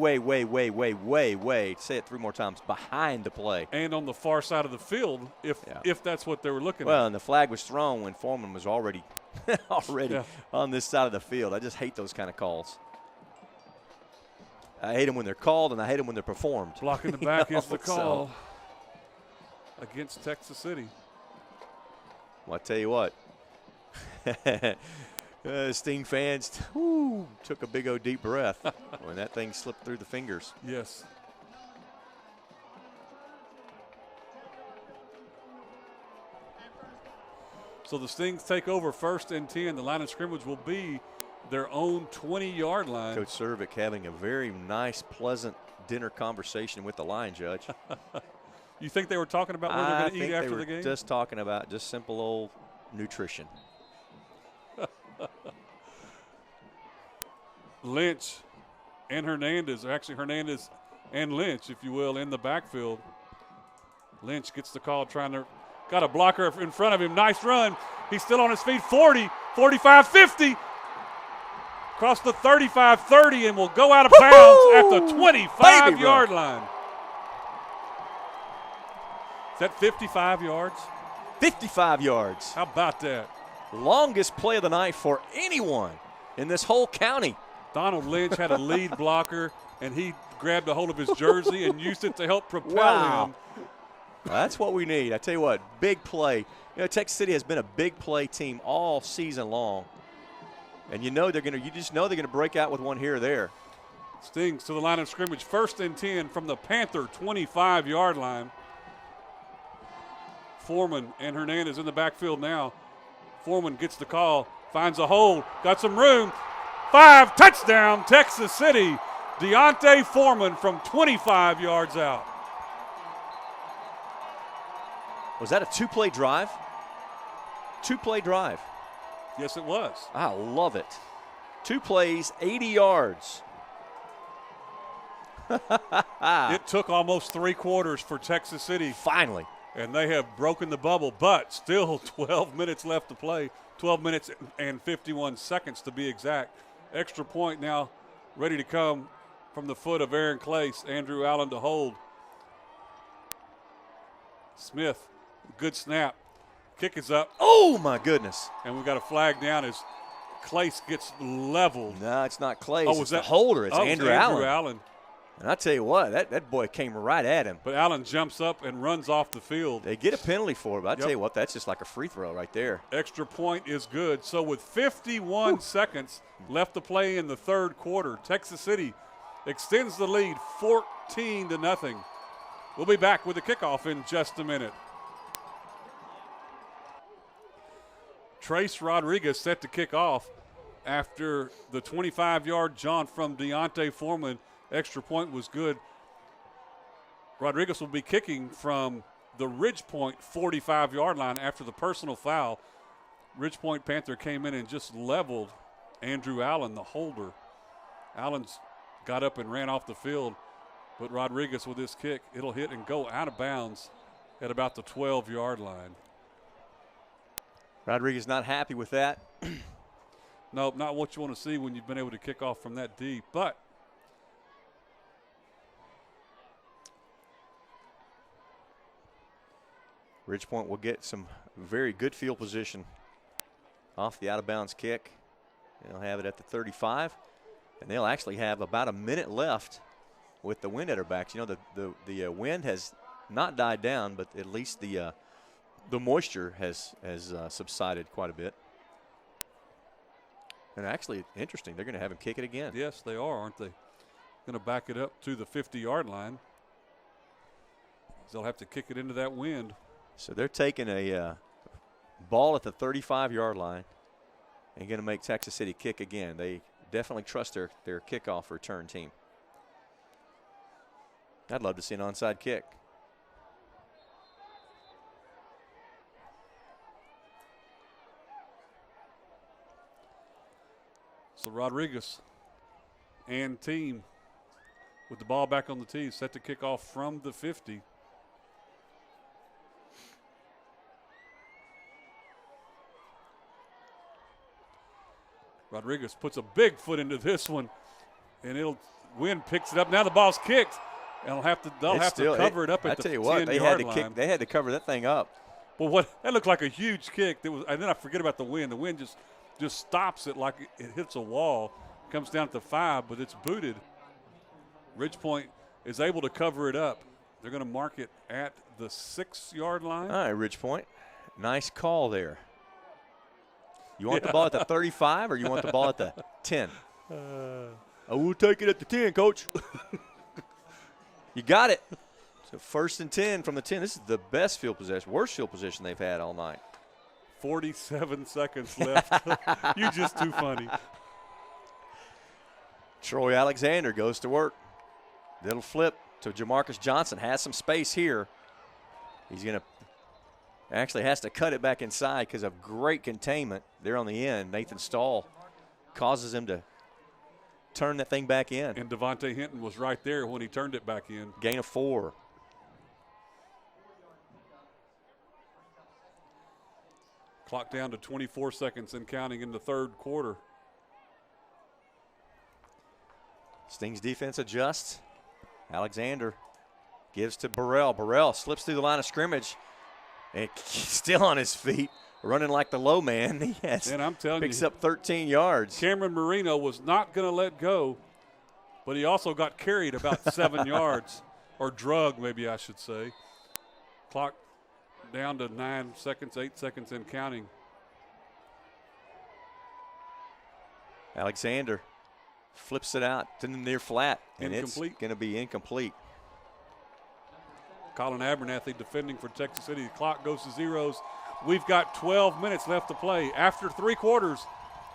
say it 3 more times, behind the play. And on the far side of the field, if that's what they were looking at. Well, and the flag was thrown when Foreman was already on this side of the field. I just hate those kind of calls. I hate them when they're called, and I hate them when they're performed. Blocking the back is the call against Texas City. Well, I tell you what, Sting fans took a big old deep breath when that thing slipped through the fingers. Yes. So the Stings take over 1st and 10. The line of scrimmage will be their own 20-yard line. Coach Cervic having a very nice, pleasant dinner conversation with the line judge. You think they were talking about what they're going to eat after the game? Just talking about just simple old nutrition. Lynch and Hernandez, or actually Hernandez and Lynch, if you will, in the backfield. Lynch gets the call, got a blocker in front of him. Nice run. He's still on his feet. 40, 45, 50. Across the 35, 30, and will go out of bounds at the 25-yard line. Is that 55 yards? 55 yards. How about that? Longest play of the night for anyone in this whole county. Donald Lynch had a lead blocker, and he grabbed a hold of his jersey and used it to help propel him. That's what we need. I tell you what, big play. Texas City has been a big play team all season long. And you just know they're gonna break out with one here or there. Stings to the line of scrimmage, 1st and 10 from the Panther 25-yard line. Foreman and Hernandez in the backfield now. Foreman gets the call, finds a hole, got some room. 5, touchdown, Texas City. Deontay Foreman from 25 yards out. Was that a 2-play drive? 2-play drive. Yes, it was. I love it. 2 plays, 80 yards. It took almost 3 quarters for Texas City. Finally. And they have broken the bubble, but still 12 minutes left to play. 12 minutes and 51 seconds to be exact. Extra point now ready to come from the foot of Aaron Clace. Andrew Allen to hold. Smith, good snap. Kick is up. Oh, my goodness. And we've got a flag down as Clace gets leveled. No, it's not Clace. Oh, it's the holder. It's Andrew Allen. Allen. And I tell you what, that boy came right at him. But Allen jumps up and runs off the field. They get a penalty for it, but I tell you what, that's just like a free throw right there. Extra point is good. So with 51 seconds left to play in the 3rd quarter, Texas City extends the lead 14-0. We'll be back with the kickoff in just a minute. Trace Rodriguez set to kick off after the 25-yard jaunt from Deontay Foreman. Extra point was good. Rodriguez will be kicking from the Ridgepoint 45-yard line after the personal foul. Ridgepoint Panther came in and just leveled Andrew Allen, the holder. Allen's got up and ran off the field, but Rodriguez with this kick, it'll hit and go out of bounds at about the 12-yard line. Rodriguez not happy with that. No, not what you want to see when you've been able to kick off from that deep. But Ridgepoint will get some very good field position off the out-of-bounds kick. They'll have it at the 35, and they'll actually have about a minute left with the wind at their backs. You know, the wind has not died down, but at least the moisture has subsided quite a bit. And actually, interesting, they're going to have him kick it again. Yes, they are, aren't they? Going to back it up to the 50-yard line. They'll have to kick it into that wind. So they're taking a ball at the 35-yard line and going to make Texas City kick again. They definitely trust their kickoff return team. I'd love to see an onside kick. So Rodriguez and team with the ball back on the tee, set to kick off from the 50. Rodriguez puts a big foot into this one, and wind picks it up. Now the ball's kicked, and they'll have to cover it up at the 10-yard line. They had to cover that thing up. Well, that looked like a huge kick. And then I forget about the wind. The wind just stops it like it hits a wall. Comes down to 5, but it's booted. Ridgepoint is able to cover it up. They're going to mark it at the 6-yard line. All right, Ridgepoint. Nice call there. You want the ball at the 35 or you want the ball at the 10? I will take it at the 10, Coach. You got it. So 1st and 10 from the 10. This is the best field position, worst field position they've had all night. 47 seconds left. You're just too funny. Troy Alexander goes to work. Little flip to Jamarcus Johnson. Has some space here. He's going to actually has to cut it back inside because of great containment there on the end. Nathan Stahl causes him to turn that thing back in. And Devontae Hinton was right there when he turned it back in. Gain of 4. Clock down to 24 seconds and counting in the 3rd quarter. Sting's defense adjusts. Alexander gives to Burrell. Burrell slips through the line of scrimmage and still on his feet, running like the low man. He has, and I'm telling picks you, up 13 yards. Cameron Marino was not going to let go, but he also got carried about 7 yards, or drugged maybe I should say. Clock down to 9 seconds, 8 seconds and counting. Alexander flips it out to the near flat, and Incomplete. It's going to be incomplete. Colin Abernathy defending for Texas City. The clock goes to zeros. We've got 12 minutes left to play. After 3 quarters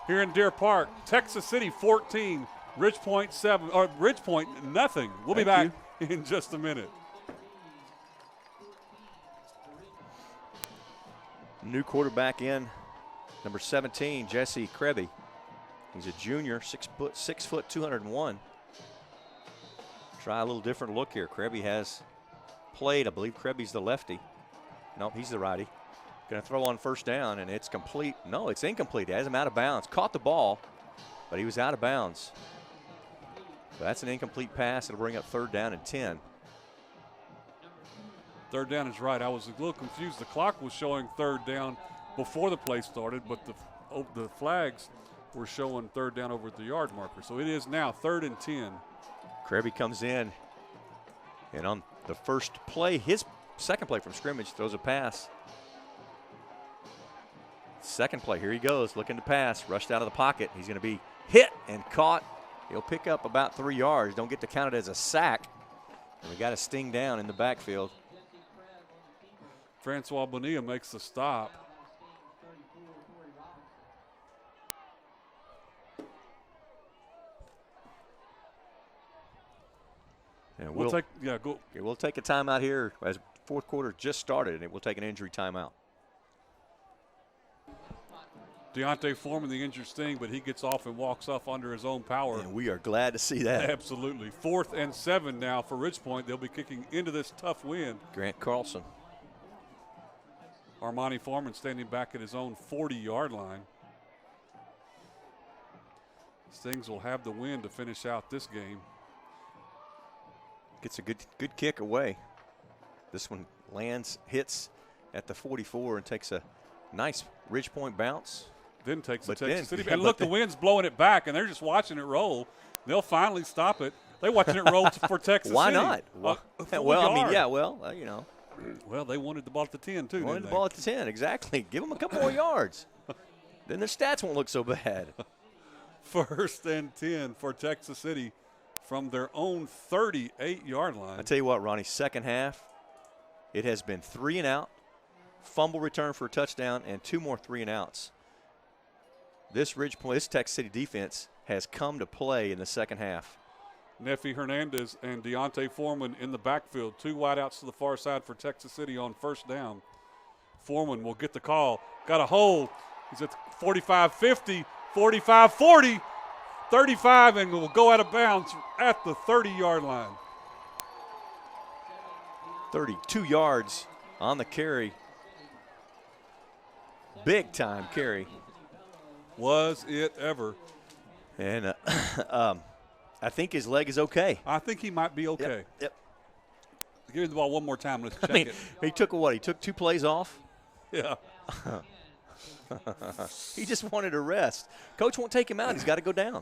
here in Deer Park, Texas City 14, Ridgepoint nothing. We'll be back in just a minute. New quarterback in, number 17, Jesse Krebby. He's a junior, 6 foot, 201. Try a little different look here. Krebby has played. I believe Krebby's the lefty. Nope, he's the righty. Going to throw on 1st down, and it's complete. No, it's incomplete. He has him out of bounds. Caught the ball, but he was out of bounds. So that's an incomplete pass. It'll bring up 3rd down and 10. 3rd down is right. I was a little confused. The clock was showing 3rd down before the play started, but the flags were showing 3rd down over at the yard marker. So it is now 3rd and 10. Krebby comes in, and on the first play, his second play from scrimmage, throws a pass. Second play, here he goes, looking to pass, rushed out of the pocket. He's going to be hit and caught. He'll pick up about 3 yards. Don't get to count it as a sack. And we got a sting down in the backfield. Francois Bonilla makes the stop. And we'll take a timeout here as 4th quarter just started, and it will take an injury timeout. Deontay Foreman, the injured Sting, but he gets off and walks off under his own power. And we are glad to see that. Absolutely. 4th and 7 now for Ridgepoint. They'll be kicking into this tough wind. Grant Carlson. Armani Foreman standing back at his own 40-yard line. Stings will have the win to finish out this game. Gets a good kick away. This one lands, hits at the 44 and takes a nice Ridgepoint bounce. Then takes the Texas City. And look, the wind's blowing it back, and they're just watching it roll. They'll finally stop it. They're watching it roll for Texas Why City. Not? Well, I mean, yeah, well, you know. Well, they wanted the ball at the 10, too, Wanted the ball at the 10, exactly. Give them a couple more yards. Then their stats won't look so bad. 1st and 10 for Texas City from their own 38-yard line. I tell you what, Ronnie, second half, it has been 3 and out, fumble return for a touchdown, and 2 more 3 and outs. This Texas City defense has come to play in the second half. Neffy Hernandez and Deontay Foreman in the backfield. 2 wideouts to the far side for Texas City on 1st down. Foreman will get the call. Got a hold. He's at 45-50, 45-40, 35 and will go out of bounds at the 30-yard line. 32 yards on the carry. Big time carry. Was it ever? And I think his leg is okay. I think he might be okay. Yep. Give me the ball one more time. Let's check it. He took what? He took 2 plays off? Yeah. He just wanted a rest. Coach won't take him out. He's got to go down.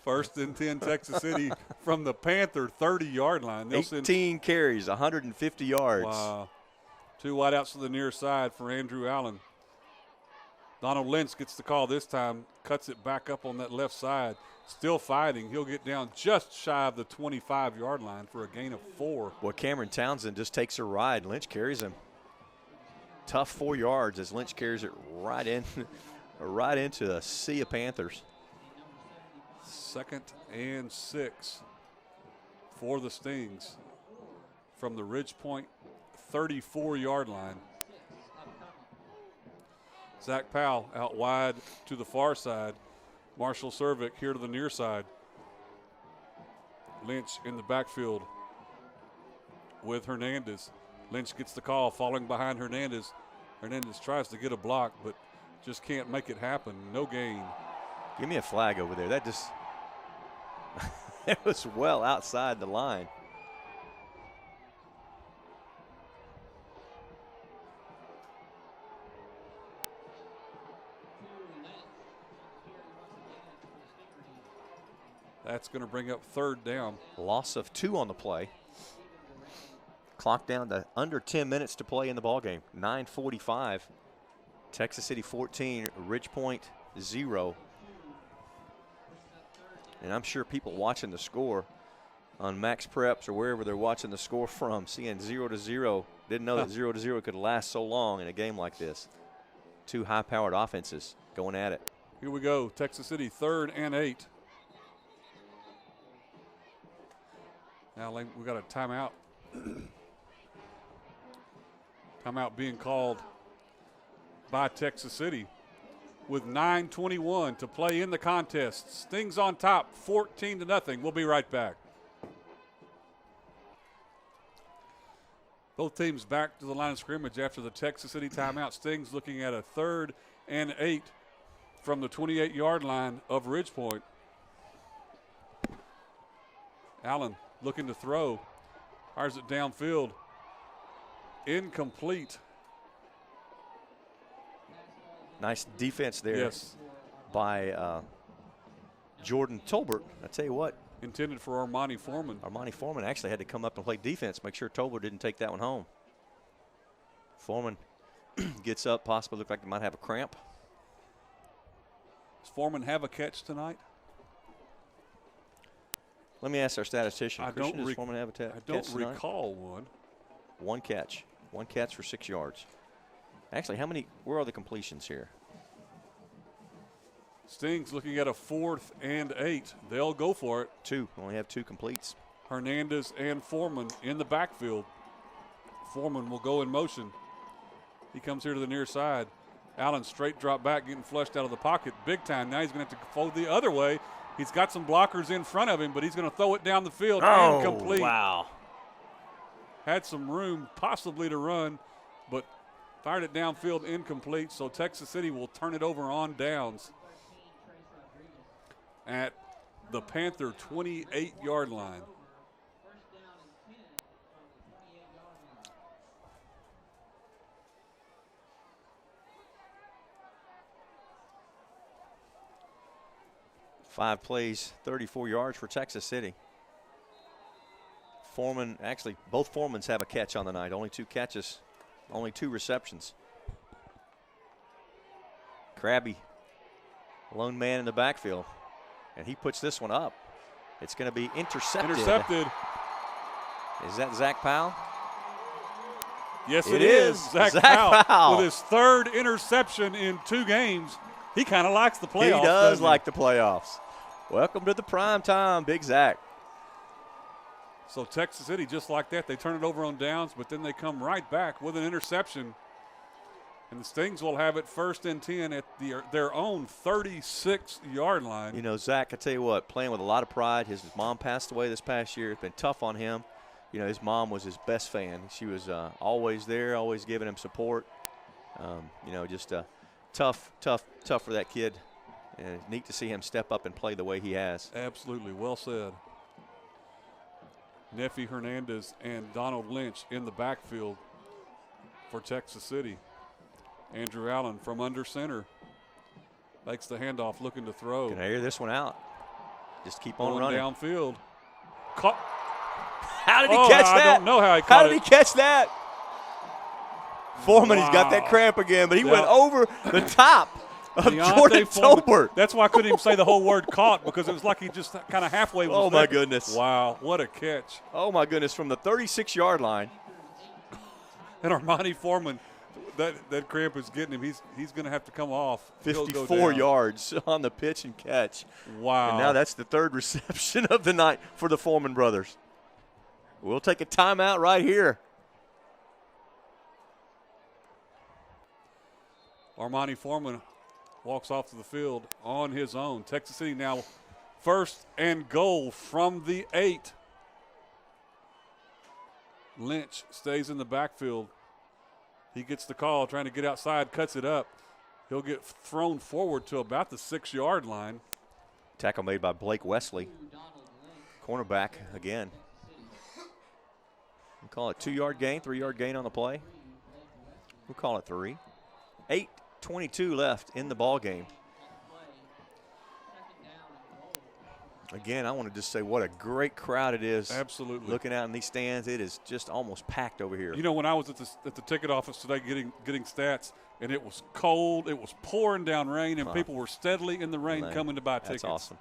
1st and 10, Texas City from the Panther 30-yard line. 18 carries, 150 yards. Wow. 2 wideouts to the near side for Andrew Allen. Donald Lynch gets the call this time, cuts it back up on that left side. Still fighting. He'll get down just shy of the 25-yard line for a gain of 4. Well, Cameron Townsend just takes a ride. Lynch carries him. Tough 4 yards as Lynch carries it right into a sea of Panthers. 2nd and 6 for the Stings from the Ridgepoint 34-yard line. Zach Powell out wide to the far side. Marshall Cervic here to the near side. Lynch in the backfield with Hernandez. Lynch gets the call, falling behind Hernandez. Hernandez tries to get a block, but just can't make it happen. No gain. Give me a flag over there. That just it was well outside the line. That's going to bring up 3rd down. Loss of 2 on the play. Clock down to under 10 minutes to play in the ballgame. 9:45. Texas City 14, Ridgepoint 0. And I'm sure people watching the score on Max Preps or wherever they're watching the score from, seeing 0-0, didn't know that 0-0 could last so long in a game like this. 2 high-powered offenses going at it. Here we go. Texas City 3rd and 8. Now we got a timeout. Timeout being called by Texas City with 9:21 to play in the contest. Stings on top, 14-0. We'll be right back. Both teams back to the line of scrimmage after the Texas City timeout. Stings looking at a 3rd and 8 from the 28-yard line of Ridgepoint. Allen looking to throw. Fires it downfield. Incomplete. Nice defense there. Yes. By Jordan Tolbert. I tell you what. Intended for Armani Foreman. Armani Foreman actually had to come up and play defense, make sure Tolbert didn't take that one home. Foreman gets up, possibly look like he might have a cramp. Does Foreman have a catch tonight? Let me ask our statistician. I Christian, don't, does Foreman have a catch tonight? Recall one. 1 catch. 1 catch for 6 yards. Actually, where are the completions here? Stings looking at a 4th and 8. They'll go for it. 2. Only have 2 completes. Hernandez and Foreman in the backfield. Foreman will go in motion. He comes here to the near side. Allen straight drop back, getting flushed out of the pocket big time. Now he's going to have to fold the other way. He's got some blockers in front of him, but he's going to throw it down the field. Incomplete. Wow. Had some room possibly to run, but fired it downfield, incomplete. So Texas City will turn it over on downs at the Panther 28-yard line. Five plays, 34 yards for Texas City. Foreman, actually, both Foremans have a catch on the night. Only 2 catches, only 2 receptions. Krabby, lone man in the backfield, and he puts this one up. It's going to be intercepted. Intercepted. Is that Zach Powell? Yes, it is. Zach Powell with his 3rd interception in 2 games. He kind of likes the playoffs. He does like the playoffs. Welcome to the prime time, Big Zach. So Texas City, just like that, they turn it over on downs, but then they come right back with an interception. And the Stings will have it 1st and 10 at their own 36-yard line. You know, Zach, I tell you what, playing with a lot of pride. His mom passed away this past year. It's been tough on him. You know, his mom was his best fan. She was always there, always giving him support. You know, just tough for that kid. And it's neat to see him step up and play the way he has. Absolutely. Well said. Neffy Hernandez and Donald Lynch in the backfield for Texas City. Andrew Allen from under center makes the handoff, looking to throw. Can I air this one out? Just keep on running. Downfield. Caught. How did he catch that? I don't know how he caught it. How did he catch that? Foreman, he's got that cramp again, but he went over the top of Jordan Tolbert. That's why I couldn't even say the whole word caught, because it was like he just kind of halfway was Oh, my goodness. Wow, what a catch. Oh, my goodness, from the 36-yard line. And Armani Foreman, that cramp is getting him. He's going to have to come off. 54 yards on the pitch and catch. Wow. And now that's the 3rd reception of the night for the Foreman brothers. We'll take a timeout right here. Armani Foreman walks off to the field on his own. Texas City now 1st and goal from the 8. Lynch stays in the backfield. He gets the call, trying to get outside, cuts it up. He'll get thrown forward to about the 6-yard line. Tackle made by Blake Wesley. Cornerback again. We'll call it 2-yard gain, 3-yard gain on the play. We'll call it 3. 8:22 left in the ball game. Again, I want to just say what a great crowd it is. Absolutely. Looking out in these stands, it is just almost packed over here. You know, when I was at the ticket office today getting stats, and it was cold, it was pouring down rain, and people were steadily in the rain coming to buy tickets. That's awesome.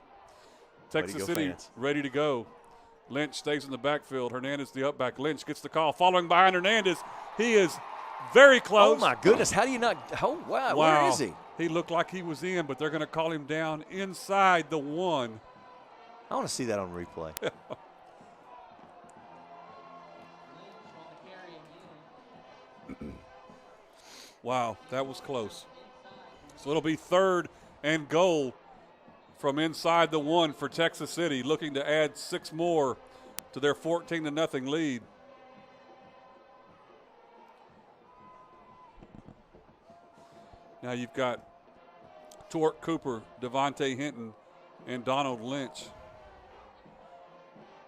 Texas City ready to go. Lynch stays in the backfield. Hernandez the up back. Lynch gets the call. Following behind Hernandez. He is very close. Oh, my goodness. How do you not – oh, wow. Where is he? He looked like he was in, but they're going to call him down inside the 1. I want to see that on replay. Wow, that was close. So it'll be 3rd and goal from inside the 1 for Texas City, looking to add 6 more to their 14-0 lead. Now you've got Torque Cooper, Devontae Hinton, and Donald Lynch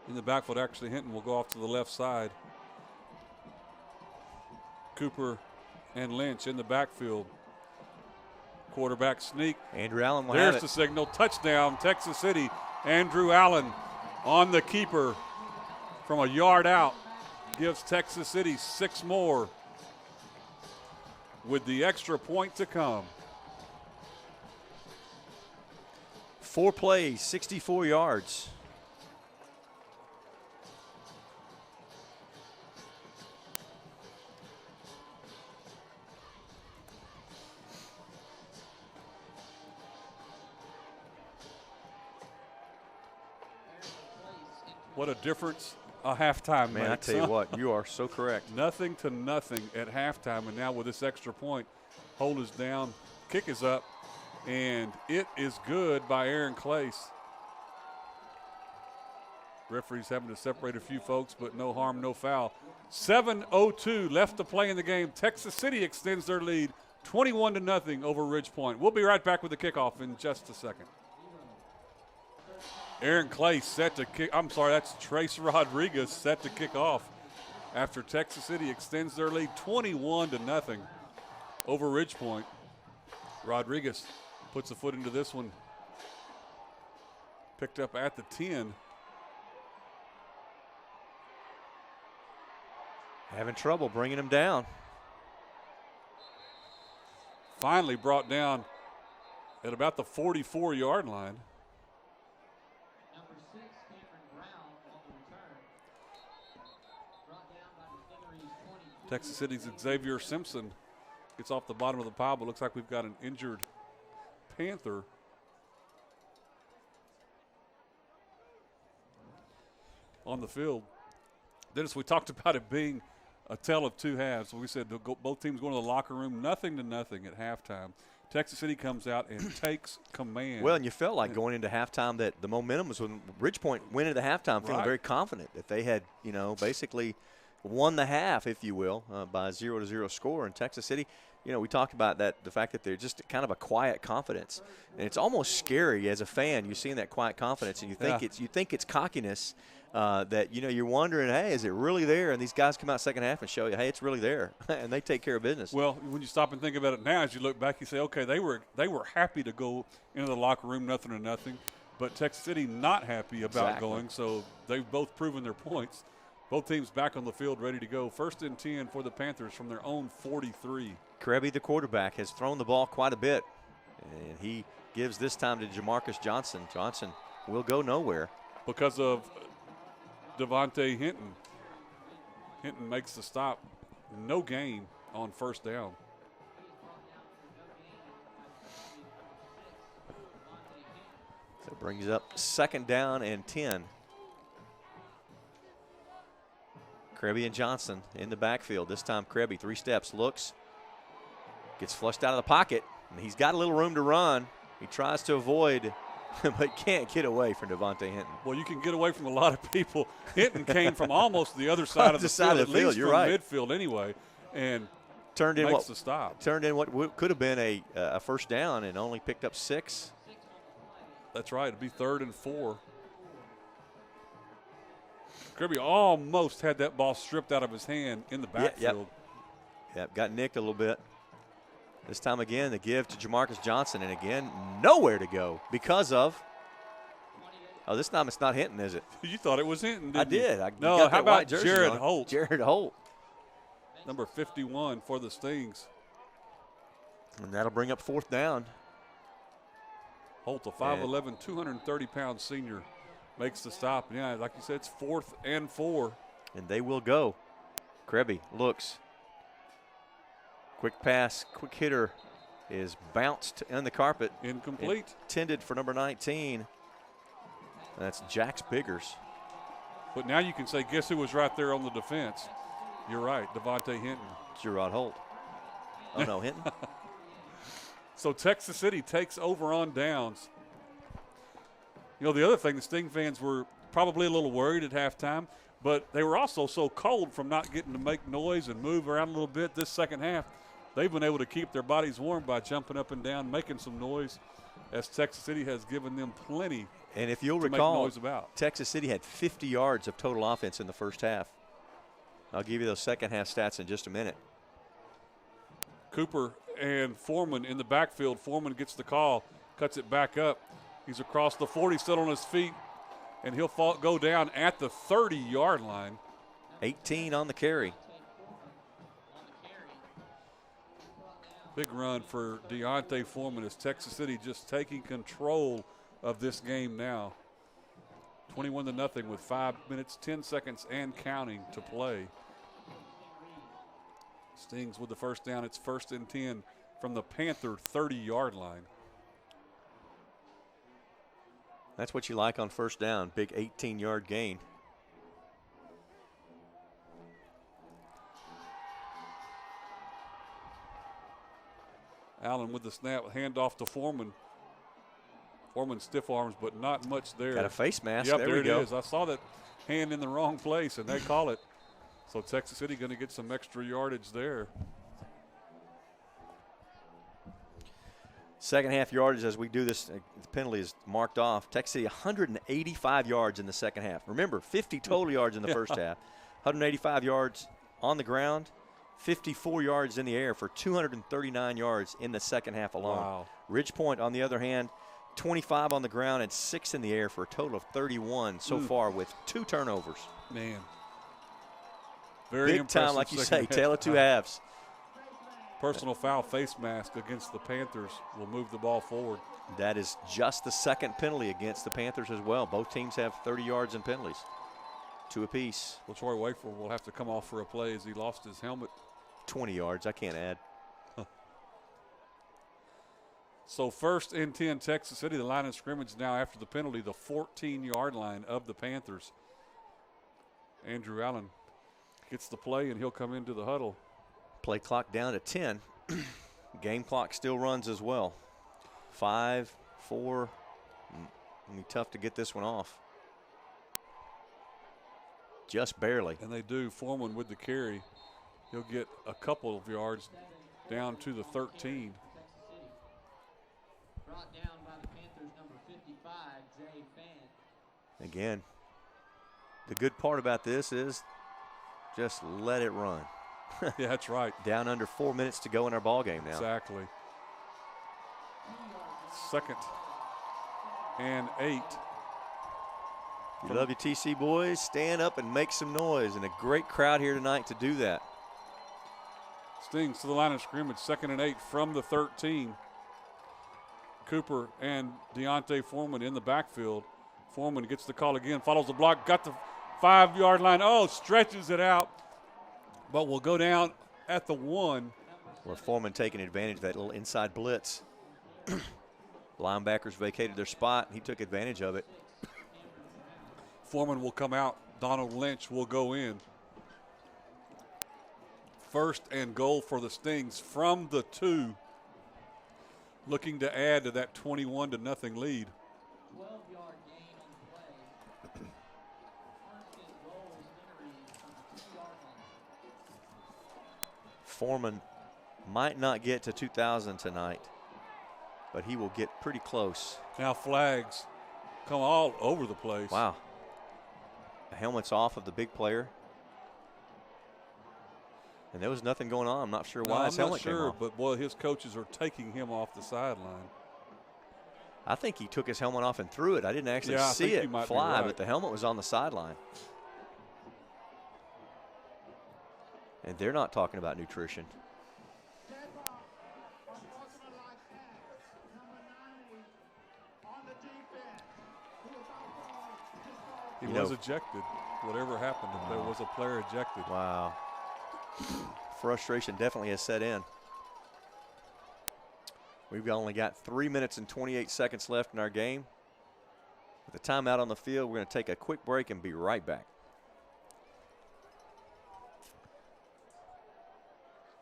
in the backfield. Actually, Hinton will go off to the left side. Cooper and Lynch in the backfield. Quarterback sneak. Andrew Allen will There's have it. the signal. Touchdown, Texas City. Andrew Allen on the keeper from a yard out. Gives Texas City 6 more with the extra point to come. 4 plays, 64 yards. What a difference a halftime Man, makes. I tell you what, you are so correct. Nothing to nothing at halftime, and now with this extra point, hold is down, kick is up, and it is good by Aaron Clace. Referees having to separate a few folks, but no harm, no foul. 7:02 left to play in the game. Texas City extends their lead 21-0 over Ridgepoint. We'll be right back with the kickoff in just a second. Aaron Clay set to kick. I'm sorry, that's Trace Rodriguez set to kick off after Texas City extends their lead 21-0 over Ridgepoint. Rodriguez puts a foot into this one. Picked up at the 10. Having trouble bringing him down. Finally brought down at about the 44-yard line. Texas City's Xavier Simpson gets off the bottom of the pile, but looks like we've got an injured Panther. On the field. Dennis, we talked about it being a tale of two halves. We said both teams going to the locker room, 0-0 at halftime. Texas City comes out and takes command. Well, and you felt like going into halftime that the momentum was when Ridgepoint went into halftime feeling very confident that they had, basically won the half, if you will, by a 0-0 score. In Texas City, we talked about that, the fact that they're just kind of a quiet confidence. And it's almost scary as a fan. You're seeing that quiet confidence, and you think it's cockiness that, you're wondering, hey, is it really there? And these guys come out second half and show you, hey, it's really there. And they take care of business. Well, when you stop and think about it now, as you look back, you say, okay, they were happy to go into the locker room 0-0, but Texas City not happy about going, so they've both proven their points. Both teams back on the field ready to go. 1st and 10 for the Panthers from their own 43. Krebby, the quarterback, has thrown the ball quite a bit, and he gives this time to Jamarcus Johnson. Johnson will go nowhere. Because of Devontae Hinton. Hinton makes the stop. No gain on 1st down. So it brings up 2nd down and 10. Krebby and Johnson in the backfield. This time Krebby, 3 steps, looks, gets flushed out of the pocket, and he's got a little room to run. He tries to avoid, but can't get away from Devontae Hinton. Well, you can get away from a lot of people. Hinton came from almost the other side of the field, at least from midfield anyway, and makes the stop. Turned in what could have been a 1st down and only picked up 6. That's right. It'd be 3rd and 4. Kirby almost had that ball stripped out of his hand in the backfield. Yep, got nicked a little bit. This time again, the give to Jamarcus Johnson, and again, nowhere to go because of – this time it's not Hinton, is it? You thought it was Hinton, didn't you? I did. No, how about Jared Holt? Jared Holt. Number 51 for the Stings. And that'll bring up 4th down. Holt, a 5'11", 230-pound senior, makes the stop. Yeah, like you said, it's 4th and 4. And they will go. Krebby looks. Quick pass, quick hitter is bounced on the carpet. Incomplete. Intended for number 19. That's Jax Biggers. But now you can say, guess who was right there on the defense? You're right, Devontae Hinton. Gerard Holt. Oh, no, Hinton. So Texas City takes over on downs. The other thing, the Sting fans were probably a little worried at halftime, but they were also so cold from not getting to make noise and move around a little bit this second half. They've been able to keep their bodies warm by jumping up and down, making some noise, as Texas City has given them plenty. And if you'll to recall, make noise about. Texas City had 50 yards of total offense in the first half. I'll give you those second half stats in just a minute. Cooper and Foreman in the backfield. Foreman gets the call, cuts it back up. He's across the 40, still on his feet, and he'll go down at the 30-yard line. 18 on the carry. Big run for Deontay Foreman as Texas City just taking control of this game now. 21-0 with 5 minutes, 10 seconds, and counting to play. Stings with the 1st down. It's 1st and 10 from the Panther 30-yard line. That's what you like on 1st down, big 18-yard gain. Allen with the snap, handoff to Foreman. Foreman stiff arms, but not much there. Got a face mask. Yep, there it go. is. I saw that hand in the wrong place, and they call it. So Texas City going to get some extra yardage there. Second half yardage as we do this, the penalty is marked off. Texas City 185 yards in the second half. Remember, 50 total yards in the first half. 185 yards on the ground, 54 yards in the air for 239 yards in the second half alone. Wow. Ridgepoint, on the other hand, 25 on the ground and 6 in the air for a total of 31 so far with 2 turnovers. Man. Very big impressive time, like you say, tale of two halves. Personal foul face mask against the Panthers will move the ball forward. That is just the second penalty against the Panthers as well. Both teams have 30 yards in penalties, 2 apiece. Well, Troy Wafer will have to come off for a play as he lost his helmet. 20 yards, I can't add. So 1st and 10, Texas City. The line of scrimmage now after the penalty, the 14-yard line of the Panthers. Andrew Allen. gets the play, and he'll come into the huddle. Play clock down to 10. Game clock still runs as well. 5, 4. It'll be tough to get this one off. Just barely. And they do. Foreman with the carry. He'll get a couple of yards down to the 13. Brought down by the Panthers, number 55, Jay Fan. Again, the good part about this is just let it run. Yeah, that's right. Down under 4 minutes to go in our ball game now. Exactly. 2nd and 8. You love your TC boys. Stand up and make some noise. And a great crowd here tonight to do that. Stings to the line of scrimmage, 2nd and 8 from the 13. Cooper and Deontay Foreman in the backfield. Foreman gets the call again, follows the block, got the 5-yard line. Oh, stretches it out, but will go down at the 1. Well, Foreman taking advantage of that little inside blitz. Linebackers vacated their spot. He took advantage of it. Foreman will come out. Donald Lynch will go in. 1st and goal for the Stings from the 2. Looking to add to that 21-0 lead. 12-yard gain on the play. 1st and goal is entering from the 2-yard line. Foreman might not get to 2,000 tonight, but he will get pretty close. Now flags come all over the place. Wow. The helmet's off of the big player. And there was nothing going on. I'm not sure why his helmet came off. I'm not sure, but boy, his coaches are taking him off the sideline. I think he took his helmet off and threw it. I didn't actually Yeah, see it fly, right. but the helmet was on the sideline. And they're not talking about nutrition. He was ejected. Whatever happened, if there was a player ejected. Wow. Frustration definitely has set in. We've only got 3 minutes and 28 seconds left in our game. With the timeout on the field, we're going to take a quick break and be right back.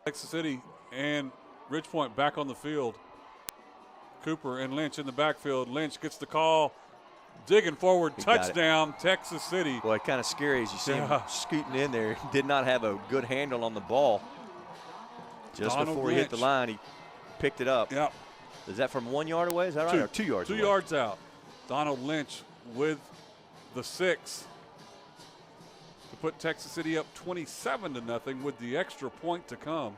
Texas City and Ridgepoint back on the field. Cooper and Lynch in the backfield. Lynch gets the call. Digging forward, touchdown, Texas City. Boy, kind of scary as you see him scooting in there. He did not have a good handle on the ball. Just Donald before he hit the line, he picked it up. Yep. Is that from 1 yard away? Is that right? Or 2 yards away? 2 yards out. Donald Lynch with the 6 to put Texas City up 27-0 with the extra point to come.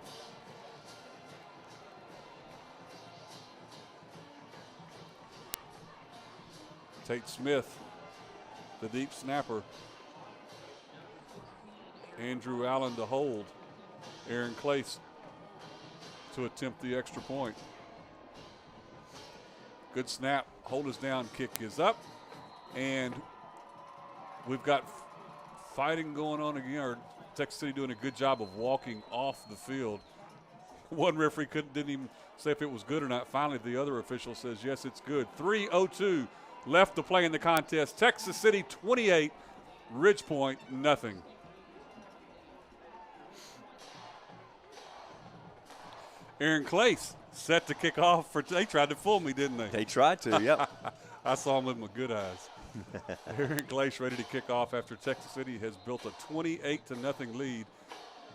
Tate Smith, the deep snapper. Andrew Allen to hold. Aaron Clace to attempt the extra point. Good snap. Hold us down. Kick is up. And we've got fighting going on again. Or Texas City doing a good job of walking off the field. One referee didn't even say if it was good or not. Finally, the other official says, yes, it's good. 3:02 left to play in the contest. Texas City 28, Ridgepoint nothing. Aaron Clace set to kick off for. They tried to fool me, didn't they? They tried to, yep. I saw him with my good eyes. Aaron Clace ready to kick off after Texas City has built a 28-0 lead.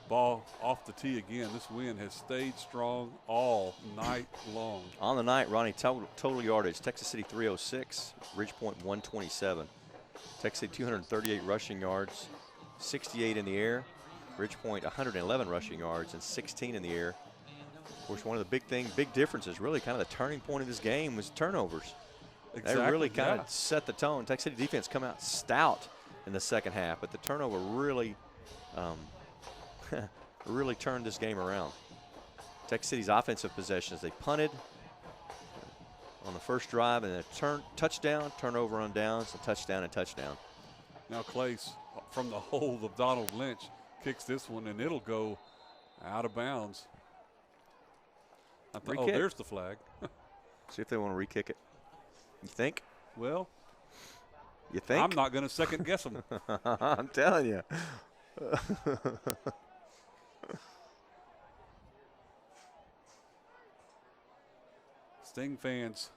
Ball off the tee again. This win has stayed strong all night long. On the night, Ronnie, total yardage, Texas City 306, Ridgepoint 127. Texas City 238 rushing yards, 68 in the air. Ridgepoint 111 rushing yards and 16 in the air. Of course, one of the big differences, really kind of the turning point of this game was turnovers. Exactly, they really kind of set the tone. Texas City defense come out stout in the second half, but the turnover really really turned this game around. Texas City's offensive possessions, they punted on the first drive and a touchdown, turnover on downs, a touchdown and touchdown. Now Clace from the hold of Donald Lynch kicks this one and it'll go out of bounds. Oh, there's the flag. See if they want to re-kick it. You think? Well, you think? I'm not going to second guess them. I'm telling you. Sting fans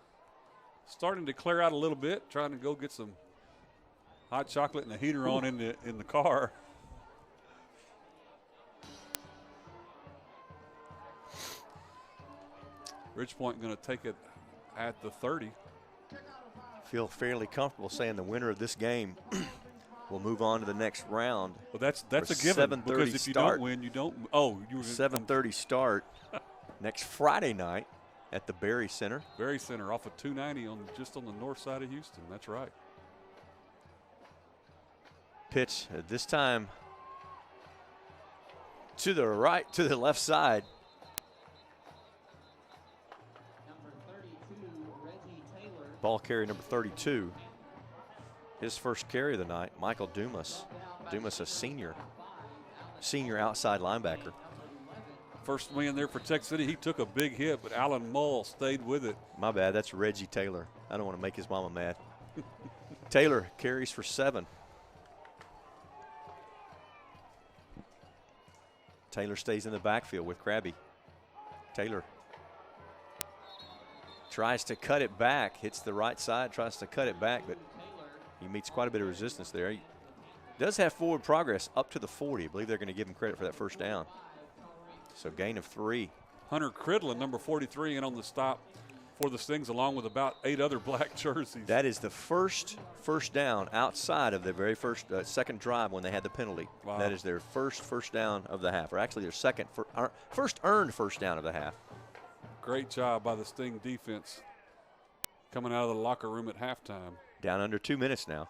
starting to clear out a little bit, trying to go get some hot chocolate and a heater on in the car. Ridgepoint going to take it at the 30. Feel fairly comfortable saying the winner of this game will move on to the next round. Well, that's a given, because if you don't win, you don't. Oh, you were 7:30 start next Friday night at the Berry Center. Berry Center off of 290 just on the north side of Houston. That's right. Pitch this time to the right, to the left side. Ball carrier number 32. His first carry of the night, Michael Dumas. Dumas, a senior outside linebacker. First win there for Texas City. He took a big hit, but Alan Mull stayed with it. My bad, that's Reggie Taylor. I don't want to make his mama mad. Taylor carries for 7. Taylor stays in the backfield with Krabby. Taylor tries to cut it back, hits the right side, tries to cut it back, but he meets quite a bit of resistance there. He does have forward progress up to the 40. I believe they're going to give him credit for that first down. So gain of 3. Hunter Cridlin, number 43, in on the stop for the Stings, along with about 8 other black jerseys. That is the first down outside of their very first second drive when they had the penalty. Wow. That is their first down of the half, or actually their first earned first down of the half. Great job by the Sting defense coming out of the locker room at halftime. Down under 2 minutes now.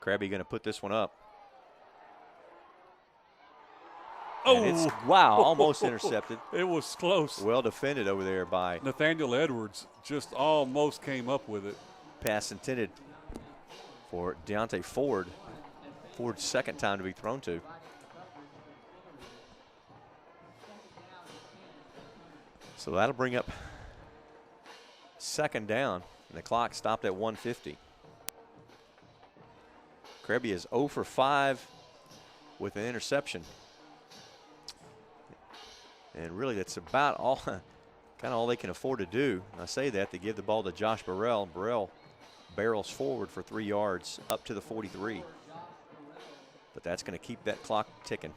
Krabby going to put this one up. Oh, wow, almost intercepted. It was close. Well defended over there by Nathaniel Edwards, just almost came up with it. Pass intended for Deontay Ford. Ford's second time to be thrown to. So that'll bring up second down, and the clock stopped at 1:50. Krabby is 0 for 5 with an interception. And really, that's about all, kind of all they can afford to do. I say that, they give the ball to Josh Burrell. Burrell barrels forward for 3 yards up to the 43. But that's going to keep that clock ticking.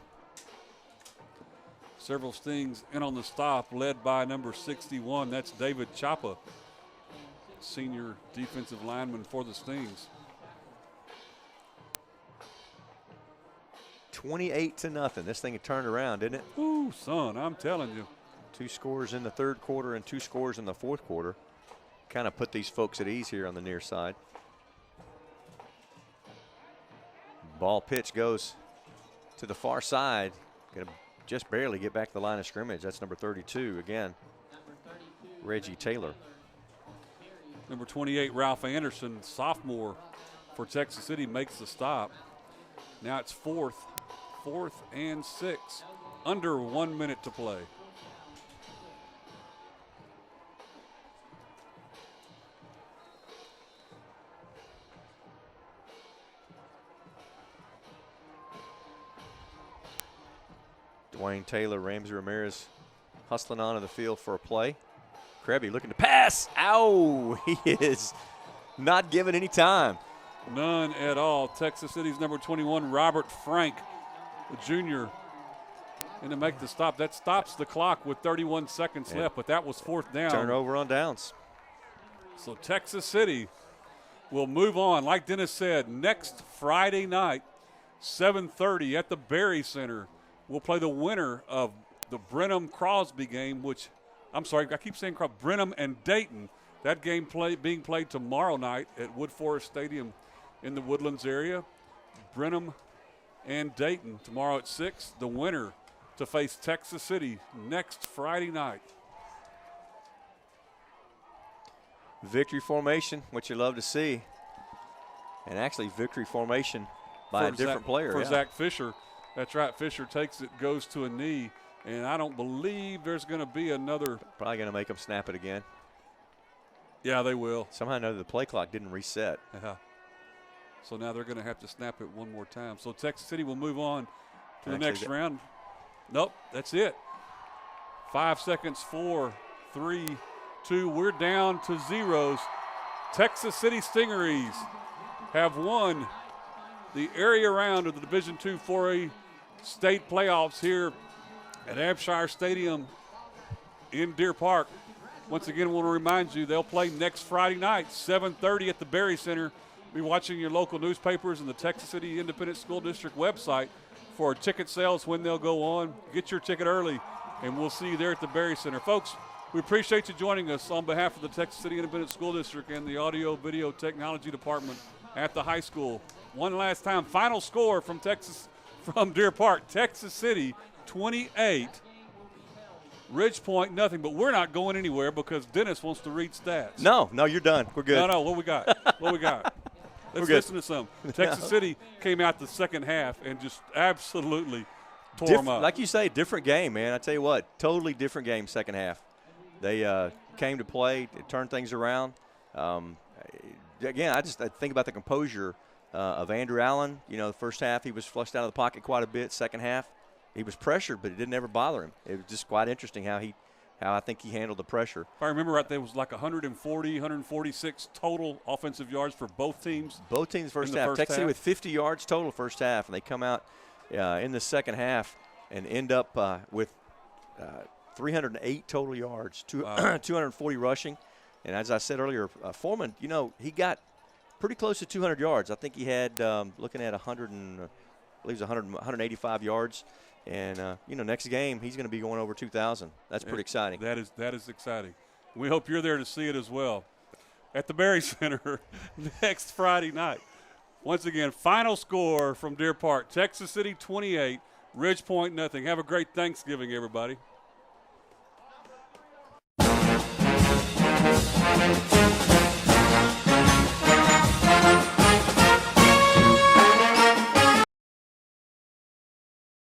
Several Stings in on the stop, led by number 61. That's David Chapa, senior defensive lineman for the Stings. 28-0. This thing had turned around, didn't it? Ooh, son, I'm telling you. 2 scores in the third quarter and 2 scores in the fourth quarter. Kind of put these folks at ease here on the near side. Ball pitch goes to the far side. Going to just barely get back to the line of scrimmage. That's number 32 again. Reggie Taylor. Number 28, Ralph Anderson, sophomore for Texas City, makes the stop. Now it's fourth and 6. Under 1 minute to play. Dwayne Taylor, Ramsey Ramirez hustling onto the field for a play. Krabby looking to pass. Ow! He is not given any time. None at all. Texas City's number 21, Robert Frank, the junior, and to make the stop. That stops the clock with 31 seconds left, but that was 4th down. Turnover on downs. So Texas City will move on. Like Dennis said, next Friday night, 7:30 at the Berry Center, we'll play the winner of the Brenham-Crosby game, which, I'm sorry, I keep saying Brenham and Dayton. That game being played tomorrow night at Wood Forest Stadium in the Woodlands area. Brenham and Dayton tomorrow at 6. The winner to face Texas City next Friday night. Victory formation, what you love to see. And actually victory formation by a different player. For Zach Fisher. That's right. Fisher takes it, goes to a knee, and I don't believe there's going to be another. Probably going to make them snap it again. Yeah, they will. Somehow or another, the play clock didn't reset. Yeah. So now they're going to have to snap it one more time. So Texas City will move on to the next round. Nope, that's it. 5 seconds, 4, 3, 2. We're down to zeros. Texas City Stingarees have won the area round of the Division II 4A state playoffs here at Abshire Stadium in Deer Park. Once again, I want to remind you they'll play next Friday night, 7:30 at the Berry Center. Be watching your local newspapers and the Texas City Independent School District website for ticket sales when they'll go on. Get your ticket early, and we'll see you there at the Berry Center. Folks, we appreciate you joining us on behalf of the Texas City Independent School District and the Audio Video Technology Department at the high school. One last time, final score from Deer Park, Texas City 28, Ridgepoint nothing. But we're not going anywhere because Dennis wants to read stats. No, you're done. We're good. No, what we got? What we got? Let's listen to some. Texas City came out the second half and just absolutely tore them up. Like you say, different game, man. I tell you what, totally different game second half. They came to play, turned things around. Again, I think about the composure of Andrew Allen. You know, the first half he was flushed out of the pocket quite a bit. Second half he was pressured, but it didn't ever bother him. It was just quite interesting how I think he handled the pressure. If I remember right, there was like 140, 146 total offensive yards for both teams. Both teams first half. Texas City with 50 yards total first half, and they come out in the second half and end up with 308 total yards, 240 rushing. And as I said earlier, Foreman, you know, he got pretty close to 200 yards. I think he had, looking at 185 yards. And, you know, next game he's going to be going over 2,000. That's pretty exciting. That is exciting. We hope you're there to see it as well at the Berry Center next Friday night. Once again, final score from Deer Park, Texas City 28, Ridgepoint nothing. Have a great Thanksgiving, everybody.